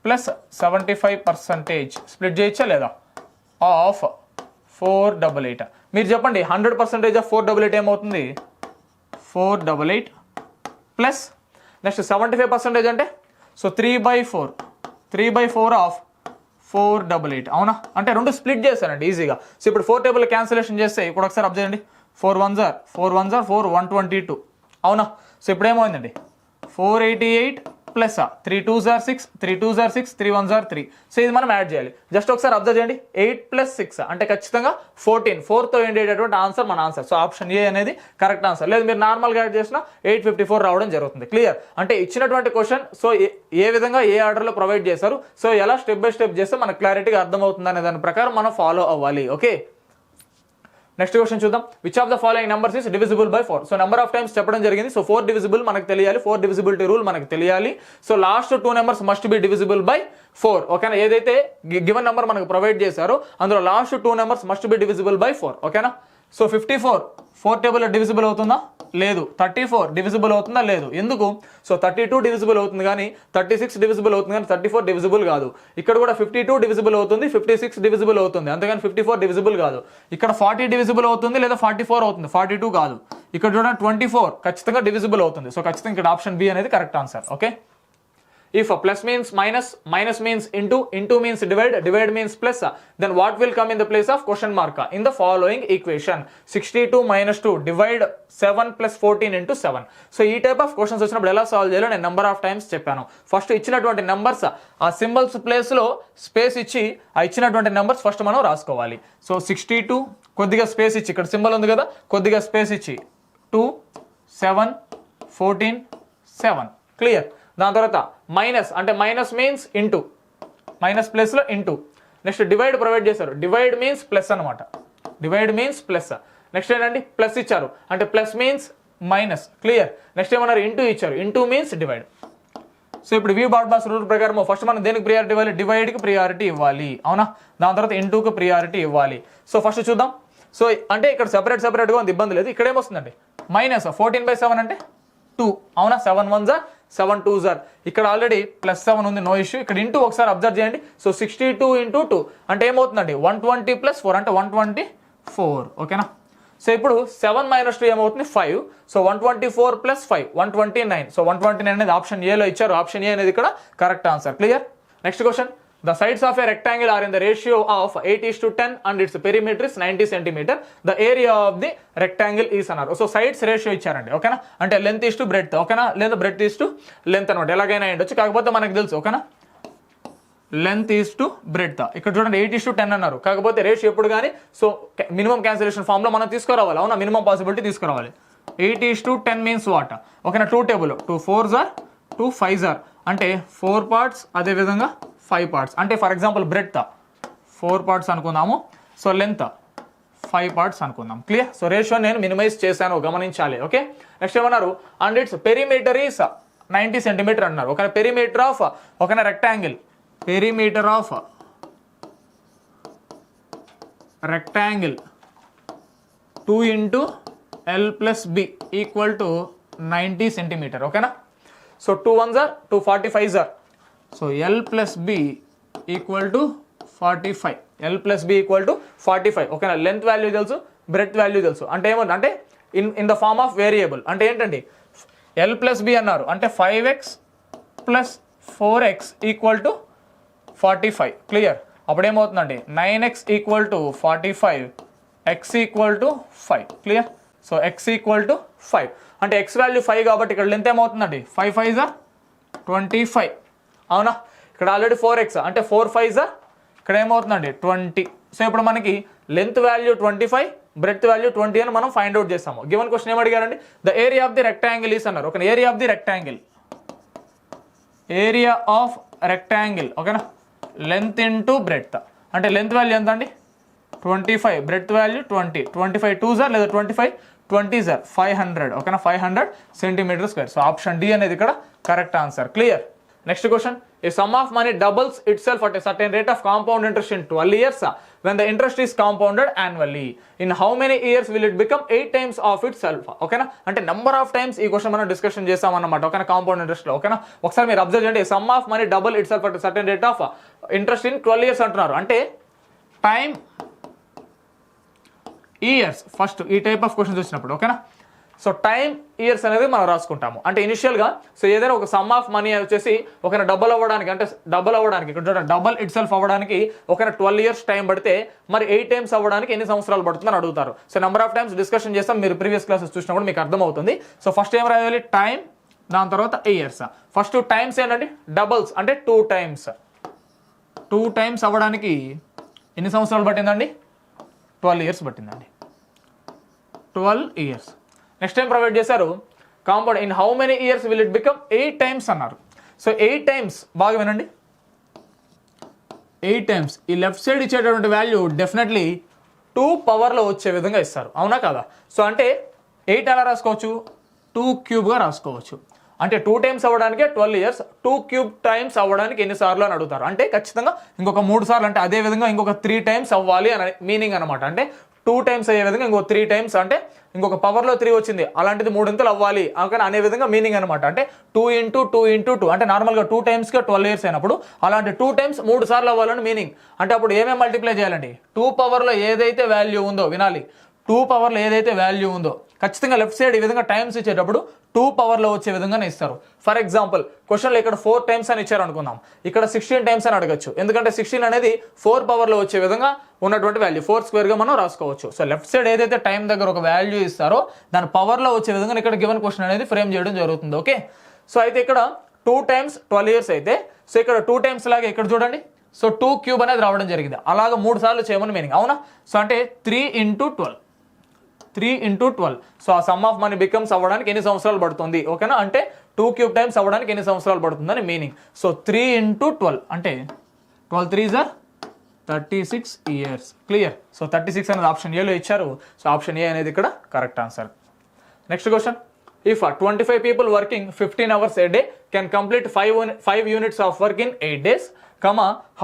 ప్లస్ 75% స్ప్లిట్ చేయొచ్చా లేదా ఆఫ్ 488. మీరు చెప్పండి 100% ఆఫ్ 488 ఏమవుతుంది 488 ప్లస్ నెక్స్ట్ 75% అంటే సో 3/4 ఆఫ్ 488 అవునా. అంటే రెండు స్ప్లిట్ చేశానండి ఈజీగా. సో ఇప్పుడు 4 టేబుల్ క్యాన్సిలేషన్ చేస్తే ఇప్పుడు ఒకసారి అబ్జర్వ్ చేయండి 4 1s are 4 122 అవునా. సో ఇప్పుడు ఏమైందండి 488 plus 3 2s are 6 3 2s are 6 3 1s are 3. So ఇది మనం యాడ్ చేయాలి. జస్ట్ ఒకసారి అబ్జర్వ్ చేయండి. 8 + 6 అంటే ఖచ్చితంగా 14. 4తో ఎండ్ అయ్యేటటువంటి ఆన్సర్ మన ఆన్సర్. సో ఆప్షన్ ఏ అనేది కరెక్ట్ ఆన్సర్. లేదు మీరు నార్మల్గా యాడ్ చేసినా 854 రావడం జరుగుతుంది. క్లియర్? అంటే ఇచ్చినటువంటి క్వశ్చన్ సో ఏ విధంగా ఏ ఆర్డర్లో ప్రొవైడ్ చేశారు, సో ఎలా స్టెప్ బై స్టెప్ చేస్తే మనకు క్లారిటీగా అర్థమవుతుంది అనే దాని ప్రకారం మనం ఫాలో అవ్వాలి. ఓకే, నెక్స్ట్ క్వశ్చన్ చూద్దాం. Which of the following numbers is divisible by 4? So number of times చెప్పడం జరిగింది. సో 4 డివిజిబుల్ మనకు తెలియాలి, 4 డివిజిబిలిటీ రూల్ మనకు తెలియాలి. So last 2 numbers must be divisible by 4. ఓకేనా? ఏదైతే గివెన్ నెంబర్ మనకు ప్రొవైడ్ చేశారో అందులో last 2 numbers must be divisible by 4. ఓకేనా? సో 54 4 టేబుల్ డివిజిబుల్ అవుతుందా? లేదు. 34 డివిజిబుల్ అవుతుందా? లేదు. ఎందుకు? సో 32 డివిజిబుల్ అవుతుంది కానీ 36 డివిజిబుల్ అవుతుంది కానీ 34 డివిజిబుల్ కాదు. ఇక్కడ కూడా 52 డివిజిబుల్ అవుతుంది, 56 డివిజిబుల్ అవుతుంది, అంతేగాని 54 డివిజిబుల్ కాదు. ఇక్కడ 40 డివిజిబుల్ అవుతుంది లేదా 44 అవుతుంది, 42 కాదు. ఇక్కడ చూడండి 24 ఖచ్చితంగా డివిజిబుల్ అవుతుంది. సో ఖచ్చితంగా ఇక్కడ ఆప్షన్ బి అనేది correct answer. Okay, if plus means minus, minus means into means divide means plus, then what will come in the place of question mark in the following equation? 62 minus 2 divide 7 plus 14 into 7. So ఈ type of questions వచ్చినప్పుడు ఎలా solve చేయాలో నేను number of times చెప్పాను. First ఇచ్చినటువంటి numbers ఆ symbols place లో space ఇచ్చి ఆ ఇచ్చినటువంటి నెంబర్స్ ఫస్ట్ మనం రాసుకోవాలి. సో 62 కొద్దిగా స్పేస్ ఇచ్చి ఇక్కడ సింబల్ ఉంది కదా, కొద్దిగా స్పేస్ ఇచ్చి 2 7 14 7. క్లియర్? దాని తర్వాత మైనస్ అంటే మైనస్ మీన్స్ ఇంటూ, మైనస్ ప్లస్లో ఇంటూ. నెక్స్ట్ డివైడ్ ప్రొవైడ్ చేశారు, డివైడ్ మీన్స్ ప్లస్ అనమాట, డివైడ్ మీన్స్ ప్లస్. నెక్స్ట్ ఏంటండి ప్లస్ ఇచ్చారు అంటే plus means minus. Clear? Next ఏమన్నారు ఇంటూ ఇచ్చారు, ఇంటూ మీన్స్ డివైడ్. సో ఇప్పుడు వి బాస్ రూల్ ప్రకారం ఫస్ట్ మనం దేనికి ప్రియారిటీ ఇవ్వాలి? డివైడ్కి ప్రియారిటీ ఇవ్వాలి, అవునా? దాని తర్వాత ఇంటూకి ప్రియారిటీ ఇవ్వాలి. సో ఫస్ట్ చూద్దాం. సో అంటే ఇక్కడ సెపరేట్గా ఉంది, ఇబ్బంది లేదు. ఇక్కడ ఏమొస్తుందండి మైనస్ 14/7 అంటే 2, అవునా? 7 1s are 7 2s are. ఇక్కడ ఆల్రెడీ +7 ఉంది, నో ఇష్యూ. ఇక్కడ ఇంటూ ఒకసారి అబ్జర్వ్ చేయండి. సో 62 × 2 అంటే ఏమవుతుందండి 120 + 4 అంటే 124. ఓకేనా? సో ఇప్పుడు 7 - 2 ఏమవుతుంది 5. సో 124 + 5 129. సో 129 అనేది ఆప్షన్ ఏలో ఇచ్చారు. ఆప్షన్ ఏ అనేది ఇక్కడ correct answer. Clear? Next question. The sides of a rectangle are in the ratio of 8:10 and its perimeter is 90 cm. The area of the rectangle is అన్నారు. So sides ratio ఇచ్చారండి. ఓకేనా? అంటే length is to breadth, ఓకేనా? లేదా breadth is to length అనమాట. ఎలాగైనా ఉండొచ్చు, కాకపోతే మనకు తెలుసు. ఓకేనా? Length is to breadth. ఇక్కడ చూడండి 8:10 అన్నారు, కాకపోతే రేషియో ఎప్పుడు కానీ సో మినిమం క్యాన్సిలేషన్ ఫామ్ లో మనం తీసుకురావాలి, అవునా? మినిమం పాసిబిలిటీ తీసుకురావాలి. 8:10 మీన్స్ వాట్? ఓకేనా? 2 table 2 4s are 2 5s are అంటే 4 పార్ట్స్, అదేవిధంగా 5 పార్ట్స్. అంటే ఫర్ ఎగ్జాంపుల్ బ్రెడ్త్ 4 పార్ట్స్ అనుకుందాము, సో లెంత్ 5 పార్ట్స్ అనుకుందాం. క్లియర్? సో రేషియో నేను మినిమైజ్ చేశాను, గమనించాలి. ఓకే, నెక్స్ట్ ఏమన్నారు? And it's perimeter is 90 centimetre అన్నారు. ఒక పెరిమీటర్ ఆఫ్ ఒక rectangle, perimeter of rectangle 2 × L + B = 90 centimetre. ఓకేనా? So 2 1s are 2 45s are. So L + B = 45. L + B = 45. ఓకేనా? లెంత్ వాల్యూ తెలుసు, బ్రెడ్త్ వాల్యూ తెలుసు. అంటే ఏమన్నా అంటే in the form of variable. అంటే ఏంటండి L + B అన్నారు అంటే 5x + 4x = 45. క్లియర్? అప్పుడు ఏమవుతుందండి 9x = 45, x = 5. Clear? So x = 5 అంటే x వాల్యూ 5 కాబట్టి ఇక్కడ లెంత్ ఏమవుతుందండి 5 5s are 25. అవునా? ఇక్కడ ఆల్రెడీ 4x అంటే 4 5s are ఇక్కడ ఏమవుతుందండి 20. సో ఇప్పుడు మనకి లెంత్ వాల్యూ 25, బ్రెడ్త్ వాల్యూ 20 అని మనం ఫైండ్ అవుట్ చేస్తాము. గివెన్ క్వశ్చన్ ఏం అడిగారండి? The area of the rectangle is అన్నారు. Okay, area of the rectangle, area of rectangle. ఓకేనా? లెంత్ ఇంటూ బ్రెడ్త్ అంటే లెంత్ వాల్యూ ఎంత అండి 25, బ్రెడ్త్ వాల్యూ 20. 25 2s are లేదా 25 20s are 500. ఓకేనా? 500 centimetre square. So option D అనేది ఇక్కడ correct answer. Clear? Next question. A sum of money doubles itself at a certain rate of compound interest in 12 years when the interest is compounded annually. In how many years will it become 8 times of itself? ఓకేనా? అంటే number of times ఈ question మనం discussion చేస్తామన్నమాట. ఓకేనా? Compound interest లో. ఓకేనా? ఒకసారి మీరు అబ్జర్వ్ చేయండి. Some of money double it self at certain rate of interest in 12 years అంటున్నారు. అంటే టైం ఇయర్స్ ఫస్ట్ ఈ టైప్ ఆఫ్ క్వశ్చన్స్ వచ్చినప్పుడు. ఓకేనా? సో టైం ఇయర్స్ అనేది మనం రాసుకుంటాము. అంటే ఇనిషియల్గా సో ఏదైనా ఒక సమ్ ఆఫ్ మనీ వచ్చేసి ఒక డబుల్ అవ్వడానికి, అంటే డబుల్ అవ్వడానికి ఇక్కడ చూడండి డబుల్ ఇట్ సెల్ఫ్ అవ్వడానికి ఒక 12 years టైం పడితే మరి 8 times అవ్వడానికి ఎన్ని సంవత్సరాలు పడుతుందని అడుగుతారు. So number of times discussion చేస్తాం, మీరు ప్రీవియస్ క్లాసెస్ చూసినప్పుడు మీకు అర్థమవుతుంది. సో ఫస్ట్ ఏం రాయాలి? టైం దాని తర్వాత ఇయర్స్. ఫస్ట్ టైమ్స్ ఏంటంటే డబల్స్ అంటే 2 టైమ్స్. 2 టైమ్స్ అవ్వడానికి ఎన్ని సంవత్సరాలు పట్టిందండి? 12 ఇయర్స్ పట్టిందండి. 12 ఇయర్స్. నెక్స్ట్ టైం ప్రొవైడ్ చేశారు compound in how many years will it become 8 times అన్నారు. సో 8 టైమ్స్ బాగా వినండి, 8 టైమ్స్. ఈ లెఫ్ట్ సైడ్ ఇచ్చేటటువంటి వాల్యూ డెఫినెట్లీ 2 పవర్లో వచ్చే విధంగా ఇస్తారు, అవునా కదా? సో అంటే 8 ఎలా రాసుకోవచ్చు? 2 క్యూబ్గా రాసుకోవచ్చు. అంటే 2 టైమ్స్ అవ్వడానికి 12 ఇయర్స్, 2 క్యూబ్ టైమ్స్ అవ్వడానికి ఎన్నిసార్లు అని అడుగుతారు. అంటే ఖచ్చితంగా ఇంకొక 3 సార్లు, అంటే అదే విధంగా ఇంకొక 3 టైమ్స్ అవ్వాలి అని మీనింగ్ అనమాట. అంటే 2 టైమ్స్ అయ్యే విధంగా ఇంకో 3 టైమ్స్, అంటే ఇంకొక పవర్లో 3 వచ్చింది, అలాంటిది 3 అవ్వాలి అనే విధంగా మీనింగ్ అనమాట. అంటే 2 × 2 × 2 అంటే నార్మల్గా 2 టైమ్స్గా 12 ఇయర్స్ అయినప్పుడు అలాంటి 2 టైమ్స్ 3 సార్లు అవ్వాలని మీనింగ్. అంటే అప్పుడు ఏమేమి మల్టిప్లై చేయాలండి? 2 పవర్లో ఏదైతే వాల్యూ ఉందో వినాలి, 2 పవర్లో ఏదైతే వాల్యూ ఉందో ఖచ్చితంగా లెఫ్ట్ సైడ్ ఈ విధంగా టైమ్స్ ఇచ్చేటప్పుడు 2 పవర్లో వచ్చే విధంగానే ఇస్తారు. ఫర్ ఎగ్జాంపుల్ క్వశ్చన్లో ఇక్కడ 4 టైమ్స్ అని ఇచ్చారు అనుకుందాం, ఇక్కడ 16 టైమ్స్ అని అడగచ్చు. ఎందుకంటే 16 అనేది 4 పవర్లో వచ్చే విధంగా ఉన్నటువంటి వాల్యూ, 4 స్క్వేర్గా మనం రాసుకోవచ్చు. సో లెఫ్ట్ సైడ్ ఏదైతే టైం దగ్గర ఒక వాల్యూ ఇస్తారో దాని పవర్లో వచ్చే విధంగా ఇక్కడ గివెన్ క్వశ్చన్ అనేది ఫ్రేమ్ చేయడం జరుగుతుంది. ఓకే, సో అయితే ఇక్కడ 2 టైమ్స్ 12 ఇయర్స్ అయితే, సో ఇక్కడ 2 టైమ్స్ లాగా ఇక్కడ చూడండి, సో 2 క్యూబ్ అనేది రావడం జరిగింది. అలాగా 3 సార్లు చేయమని మీనింగ్, అవునా? సో అంటే 3 × 12, 3 × 12. సో ఆ సమ్ ఆఫ్ మనీ బికమ్స్ అవ్వడానికి ఎన్ని సంవత్సరాలు పడుతుంది? ఓకేనా? అంటే 2 క్యూబ్ టైమ్స్ అవ్వడానికి ఎన్ని సంవత్సరాలు పడుతుందని మీనింగ్. సో 3 × 12 అంటే 12 3s are 36 years. Clear? So 36 అనేది ఆప్షన్ ఏలో ఇచ్చారు. సో ఆప్షన్ ఏ అనేది ఇక్కడ correct answer. Next question, if 25 people working 15 hours a day can complete 5 units of work in 8 days,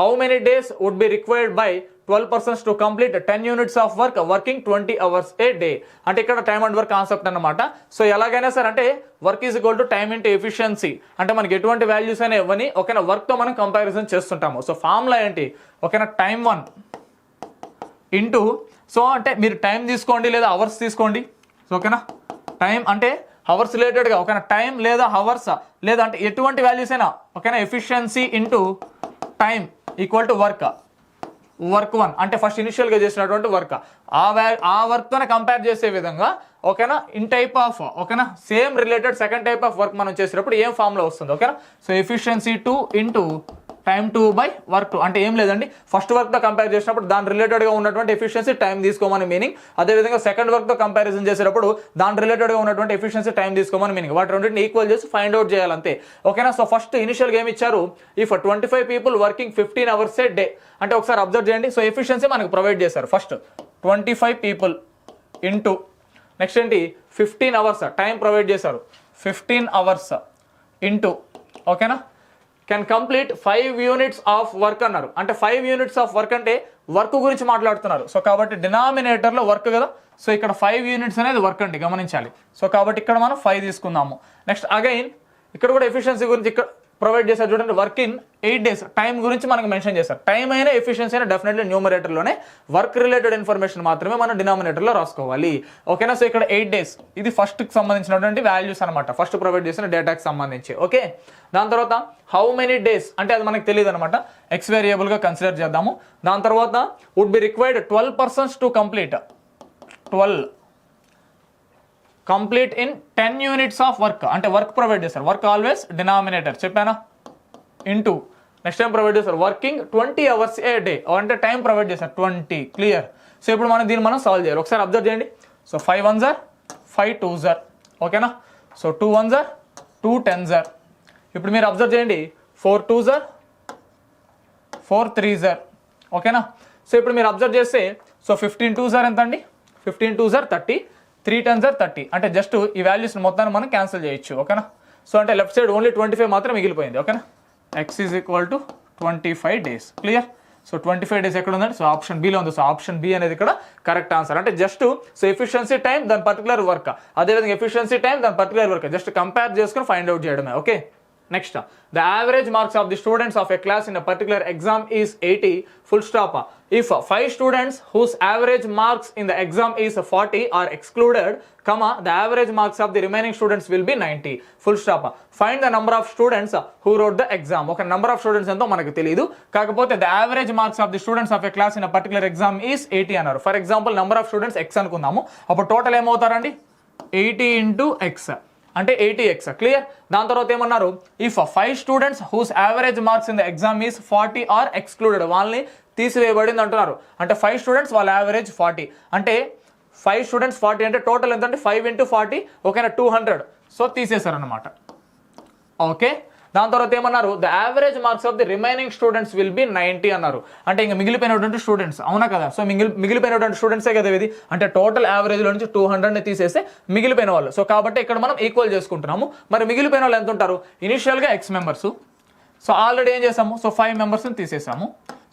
how many days would be required by 12 persons to complete 10 units of work working 20 hours a day? అంటే ఇక్కడ time and work concept అన్నమాట. So ఎలాగైనా సరే అంటే work is equal to time into efficiency. అంటే మనకి ఎటువంటి values అయినా ఇవ్వని ఓకేనా వర్క్తో మనం కంపారిజన్ చేస్తుంటాము. సో ఫార్ములా ఏంటి? ఓకేనా, టైమ్ 1 ఇంటూ, సో అంటే మీరు టైం తీసుకోండి లేదా అవర్స్ తీసుకోండి. ఓకేనా, టైం అంటే అవర్స్ రిలేటెడ్గా, ఓకేనా, టైం లేదా అవర్స్ లేదా అంటే ఎటువంటి వాల్యూస్ అయినా, ఓకేనా, efficiency into time equal to work 1 అంటే ఫస్ట్ ఇనిషియల్గా చేసినటువంటి వర్క్ ఆ వర్క్తోనే కంపేర్ చేసే విధంగా, ఓకేనా, ఇన్ టైప్ ఆఫ్, ఓకేనా, same related second type of work మనం చేసేటప్పుడు ఏం ఫామ్లో వస్తుంది? ఓకేనా, so efficiency 2 into time 2 by work 2. అంటే ఏం లేదండి, ఫస్ట్ వర్క్తో కంపేర్ చేసినప్పుడు దాని రిలేటెడ్గా ఉన్నటువంటి ఎఫిషియన్సీ టైం తీసుకోమని మీనింగ్. అదేవిధంగా సెకండ్ వర్క్తో కంపారిజన్ చేసేటప్పుడు దాని రిలేటెడ్గా ఉన్నటువంటి ఎఫిషియన్సీ టైం తీసుకోమని మీనింగ్. వాటి రెండింటిని ఈక్వల్ చేసి ఫైండ్ అవుట్ చేయాలంతే. ఓకేనా, సో ఫస్ట్ ఇనిషియల్గా ఏమి ఇచ్చారు? If 25 people working 15 hours a day అంటే ఒకసారి అబ్జర్వ్ చేయండి. సో ఎఫిషియన్సీ మనకు ప్రొవైడ్ చేశారు. ఫస్ట్ 25 people ఇంటూ నెక్స్ట్ ఏంటి 15 hours టైం ప్రొవైడ్ చేశారు. 15 hours ఇంటూ, ఓకేనా, can complete 5 units of work అన్నారు. అంటే 5 units ఆఫ్ వర్క్ అంటే వర్క్ గురించి మాట్లాడుతున్నారు. సో కాబట్టి డినామినేటర్లో వర్క్ కదా, సో ఇక్కడ 5 units అనేది వర్క్ అండి, గమనించాలి. సో కాబట్టి ఇక్కడ మనం 5 తీసుకుందాము. నెక్స్ట్ అగైన్ ఇక్కడ కూడా ఎఫిషియన్సీ గురించి ఇక్కడ ప్రొవైడ్ చేశారు చూడండి. వర్క్ ఇన్ 8 days టైం గురించి మనకు మెన్షన్ చేశారు. టైం అయినా ఎఫిషియన్సీ అయినా డెఫినెట్లీ న్యూమరేటర్లోనే, వర్క్ రిలేటెడ్ ఇన్ఫర్మేషన్ మాత్రమే మనం డినామినేటర్లో రాసుకోవాలి. ఓకేనా, సో ఇక్కడ 8 days ఇది ఫస్ట్కి సంబంధించినటువంటి వాల్యూస్ అనమాట, ఫస్ట్ ప్రొవైడ్ చేసిన డేటాకి సంబంధించి. ఓకే, దాని తర్వాత హౌ మెనీ డేస్ అంటే అది మనకు తెలియదు అనమాట, ఎక్స్ వేరియబుల్గా కన్సిడర్ చేద్దాము. దాని తర్వాత would be required 12 persons to complete 12 complete in 10 units of work. అంటే వర్క్ ప్రొవైడ్ చేస్తారు, వర్క్ ఆల్వేస్ డినామినేటర్ చెప్పానా, ఇంటూ నెక్స్ట్ టైం ప్రొవైడ్ చేస్తారు వర్కింగ్ 20 hours a day అంటే టైం ప్రొవైడ్ చేస్తారు 20. క్లియర్? సో ఇప్పుడు దీన్ని మనం సాల్వ్ చేయాలి. ఒకసారి అబ్జర్వ్ చేయండి. So 5 1s are 5 2s are, ఓకేనా, so 2 1s are 2 10s are. ఇప్పుడు మీరు అబ్జర్వ్ చేయండి 4 2s are 4 3s are, ఓకేనా. సో ఇప్పుడు మీరు అబ్జర్వ్ చేస్తే సో 15 2s are ఎంత అండి? 15 2s are 30, 3 10s are 30. అంటే జస్ట్ ఈ వాల్యూస్ మొత్తాన్ని మనం క్యాన్సిల్ చేయొచ్చు. ఓకేనా, సో అంటే లెఫ్ట్ సైడ్ ఓన్లీ 25 మాత్రం మిగిలిపోయింది. ఓకేనా, x is equal to 25 days. Clear? So 25 days ఎక్కడ ఉందండి? సో ఆప్షన్ బిలో ఉంది. సో ఆప్షన్ బి అనేది ఇక్కడ కరెక్ట్ ఆన్సర్. అంటే జస్ట్ సో ఎఫిషియన్సీ టైం దాని పర్టికులర్ వర్క్, అదేవిధంగా ఎఫిషియన్సీ టైం దాని పర్టికులర్ వర్క్ జస్ట్ కంపేర్ చేసుకుని ఫైండ్ అవుట్ చేయడమే. Okay, next the average marks of the students of a class in a particular exam is 80 full stop. If 5 students whose average marks in the exam is 40 are excluded, the average marks of the remaining students will be 90 full stop. Find the number of students who wrote the exam. Okay, number of students ఎంతో మనకు తెలియదు, కాకపోతే the average marks of the students of a class in a particular exam is 80 అన్నారు. For example number of students x అనుకుందాము. అప్పుడు total ఏమవుతారండి? 80 into x. అంటే 80x clear. దాని తర్వాత ఏమన్నారు, if 5 students whose average marks in the exam is 40 are excluded, వాళ్ళని తీసివేయబడింది అంటున్నారు. అంటే 5 స్టూడెంట్స్ వాళ్ళ యావరేజ్ 40, అంటే 5 స్టూడెంట్స్ 40 అంటే టోటల్ ఎంత అంటే 5 into 40 ఓకేనా 200. సో తీసేశారనమాట. ఓకే. దాని తర్వాత ఏమన్నారు, the average marks of the remaining students will be 90 అన్నారు. అంటే ఇంకా మిగిలిపోయినటువంటి స్టూడెంట్స్, అవునా కదా. సో మిగిలిపోయినటువంటి స్టూడెంట్సే కదా ఇది. అంటే టోటల్ యావరేజ్లో నుంచి 200ని తీసేస్తే మిగిలిపోయిన వాళ్ళు. సో కాబట్టి ఇక్కడ మనం ఈక్వల్ చేసుకుంటున్నాము. మరి మిగిలిపోయిన వాళ్ళు ఎంత ఉంటారు, ఇనిషియల్గా ఎక్స్ మెంబర్స్. సో ఆల్రెడీ ఏం చేసాము, సో 5 మెంబర్స్ని తీసేసాము.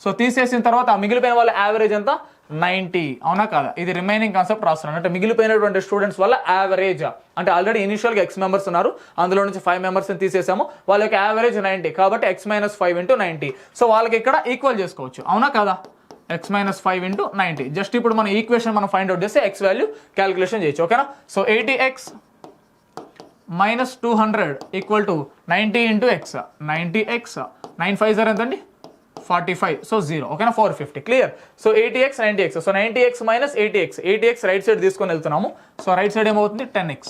సో తీసేసిన తర్వాత ఆ మిగిలిపోయిన వాళ్ళ యావరేజ్ ఎంత 90, అవునా కదా. ఇది రిమైనింగ్ కాన్సెప్ట్ రాస్తున్నాను. అంటే మిగిలిపోయినటువంటి స్టూడెంట్స్ వల్ల యావరేజ్, అంటే ఆల్రెడీ ఇనిషియల్గా ఎక్స్ మెంబర్స్ ఉన్నారు, అందులో నుంచి 5 మెంబర్స్ని తీసేసాము, వాళ్ళ యొక్క యావరేజ్ 90 కాబట్టి x - 5 into 90. సో వాళ్ళకి ఇక్కడ ఈక్వల్ చేసుకోవచ్చు, అవునా కదా. x - 5 into 90. జస్ట్ ఇప్పుడు మన ఈక్వేషన్ మనం ఫైండ్ అవుట్ చేస్తే x వాల్యూ క్యాలిక్యులేషన్ చేయొచ్చు, ఓకేనా. So 80x - 200 equal to 90 into x. 90x 9 5 ఎంతండి 45. సో 0, ఓకేనా. 450 clear. So 80x 90x. So 90x - 80x. 80x right side తీసుకొని వెళ్తున్నాము. సో రైట్ సైడ్ ఏమవుతుంది 10x.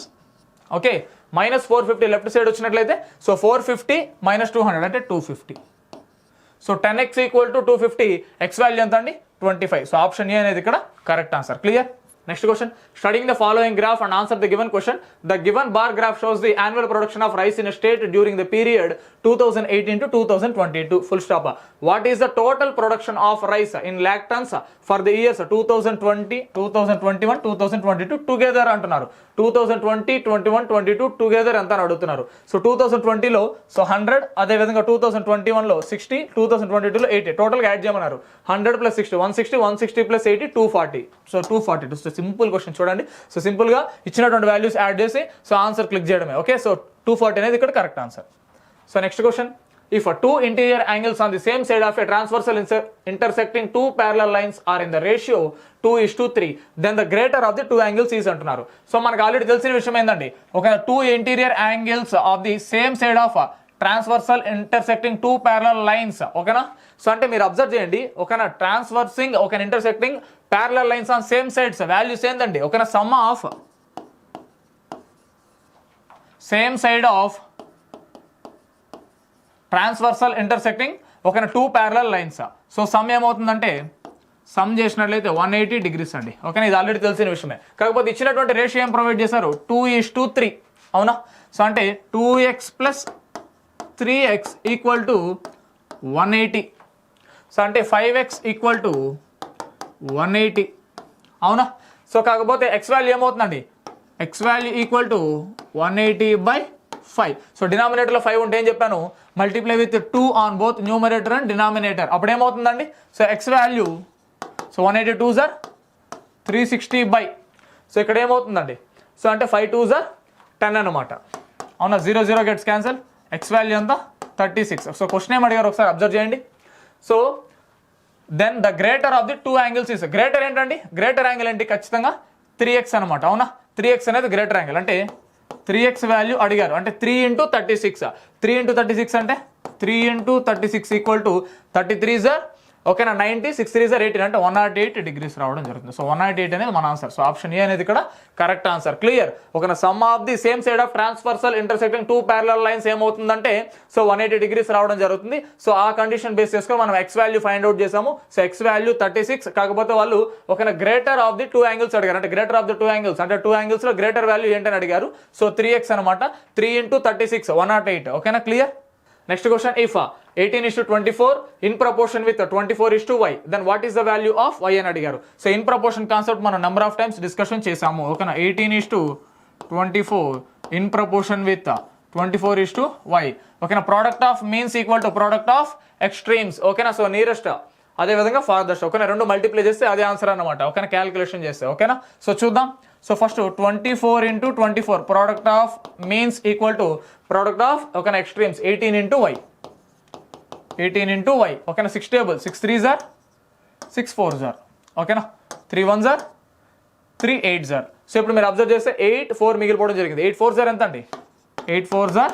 ఓకే. -450 లెఫ్ట్ సైడ్ వచ్చినట్లయితే సో 450 - 200 అంటే 250. So 10x equal to 250. X value ఎంత అండి 25. So option A అనేది ఇక్కడ correct answer. Clear. Next question, studying the following graph and answer the given question. The given bar graph shows the annual production of rice in a state during the period 2018 to 2022. Full stop. What is the total production of rice in lakh tons for the years 2020, 2021, 2022 together అంటున్నారు. 2020, 21, 22 together ఎంత అని అడుగుతున్నారు. So 2020లో so 100, అదేవిధంగా 2021లో 60, 2022లో 80. టోటల్గా add చేయమన్నారు. 100 + 60 160, 160 + 80 240. So 242. So simple question చూడండి. So సింపుల్గా ఇచ్చినటువంటి వాల్యూస్ యాడ్ చేసి సో ఆన్సర్ క్లిక్ చేయడమే. ఓకే. సో 240 అనేది ఇక్కడ correct answer. So next question, if 2 interior angles on the same side of a transversal intersecting 2 parallel lines are in the ratio 2:3, then the greater of the 2 angles is అంటున్నారు. So మనకు already తెలిసిన విషయం ఏంటండి, ఒక 2 interior angles of the same side of transversal intersecting 2 parallel lines, ఓకేనా. So అంటే మీరు observe చేయండి, ఓకేనా, ట్రాన్స్వర్సింగ్ ఒక intersecting parallel lines on same sides values ఏంటండి, ఓకేనా, some of same side of transversal intersecting ఒక 2 parallel లైన్స్. సో సమ్ ఏమవుతుందంటే సమ్ చేసినట్లయితే 180 degrees అండి, ఓకేనా. ఇది ఆల్రెడీ తెలిసిన విషయమే. కాకపోతే ఇచ్చినటువంటి రేషియో ఏం ప్రొవైడ్ చేశారు 2:3, అవునా. సో అంటే 2x + 3x equal to 180. So అంటే 5x ఈక్వల్ టు 180, అవునా. సో కాకపోతే ఎక్స్ వాల్యూ ఏమవుతుందండి, X value equal to 180/5. So డినామినేటర్లో 5 ఉంటే ఏం చెప్పాను, multiply with 2 on both numerator and denominator. అప్పుడు ఏమవుతుందండి, so X value so 180 2s are 360/. So ఇక్కడ ఏమవుతుందండి, సో అంటే 5 2s are 10 అనమాట, అవునా. 0 0 గెట్స్ క్యాన్సల్. ఎక్స్ వాల్యూ ఎంత 36. సో క్వశ్చన్ ఏం అడిగారు ఒకసారి అబ్జర్వ్ చేయండి. So then the greater of the 2 angles is, greater ఏంటండి, గ్రేటర్ యాంగిల్ ఏంటి, ఖచ్చితంగా 3x అనమాట, అవునా. 3x అనేది గ్రేటర్ యాంగిల్. అంటే 3x వాల్యూ అడిగారు, అంటే 3 × 36. 3 × 36 అంటే 3 × 36 ఈక్వల్ టు 33s are, ఓకేనా, 90, 6 3s are 18 అంటే 108 degrees రావడం జరుగుతుంది. సో 108 అనేది మన ఆన్సర్. సో ఆప్షన్ ఏ అనేది ఇక్కడ కరెక్ట్ ఆన్సర్. క్లియర్. ఒక some of the same side of transversal intersecting 2 parallel lines ఏమవుతుందంటే సో 180 degrees రావడం జరుగుతుంది. సో ఆ కండిషన్ బేస్ చేసుకొని మనం ఎక్స్ వాల్యూ ఫైండ్ అవుట్ చేసాము. So X value 36. కాకపోతే వాళ్ళు ఒక గ్రేటర్ ఆఫ్ ది 2 angles అడిగారు, అంటే గ్రేటర్ ఆఫ్ ది 2 angles అంటే 2 angles లో గ్రేటర్ వాల్యూ ఏంటని అడిగారు. సో 3x అనమాట. 3 × 36 108, ఓకేనా. Clear. Next question, if 18:24 in proportion with 24:y, then what is the value of y అని అడిగారు. సో ఇన్ ప్రపోర్షన్ కాన్సెప్ట్ మనం నెంబర్ ఆఫ్ టైమ్స్ డిస్కషన్ చేసాము, ఓకేనా. 18:24 ఇన్ ప్రపోర్షన్ విత్ 24:y, ఓకేనా. Product of means equal to product of extremes, ఓకేనా. So nearest అదేవిధంగా ఫార్దర్స్ట్, ఓకేనా. రెండు మల్టిప్లై చేస్తే అదే ఆన్సర్ అనమాట, ఓకేనా, క్యాలిక్యులేషన్ చేస్తే, ఓకేనా. సో చూద్దాం. So first 24 × 24 product of means equal to product of, ఓకేనా, ఎక్స్ట్రీమ్స్ 18 × y, 18 × y, ఓకేనా. 6 table, 6 3s are 6 4s are, ఓకేనా. 3 1s are 3 8s are. So ఇప్పుడు మీరు అబ్జర్వ్ చేస్తే 8 4 మిగిలిపోవడం జరిగింది. 8 4s are ఎంత అండి, 8 4s are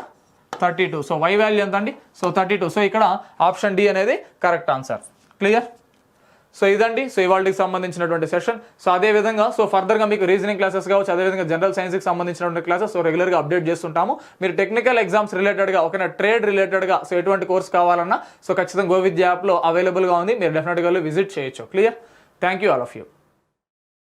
32. So y value ఎంత అండి, సో 32. సో ఇక్కడ ఆప్షన్ డి అనేది కరెక్ట్ ఆన్సర్. క్లియర్. సో ఇదండి సో ఇవాళకి సంబంధించినటువంటి సెషన్. సో అదే విధంగా సో ఫర్దర్గా మీకు రీజనింగ్ క్లాసెస్ కావచ్చు, అదేవిధంగా జనరల్ సైన్స్కి సంబంధించినటువంటి క్లాసెస్ సో రెగ్యులర్గా అప్డేట్ చేస్తుంటాము. మీరు టెక్నికల్ ఎగ్జామ్స్ రిలేటెడ్గా ఒక ట్రేడ్ రిలేటెడ్గా సో ఎటువంటి కోర్స్ కావాలన్నా సో ఖచ్చితంగా గో విద్య యాప్లో అవైలబుల్గా ఉంది. మీరు డెఫినెట్గా విజిట్ చేయొచ్చు. Clear? Thank you all of you.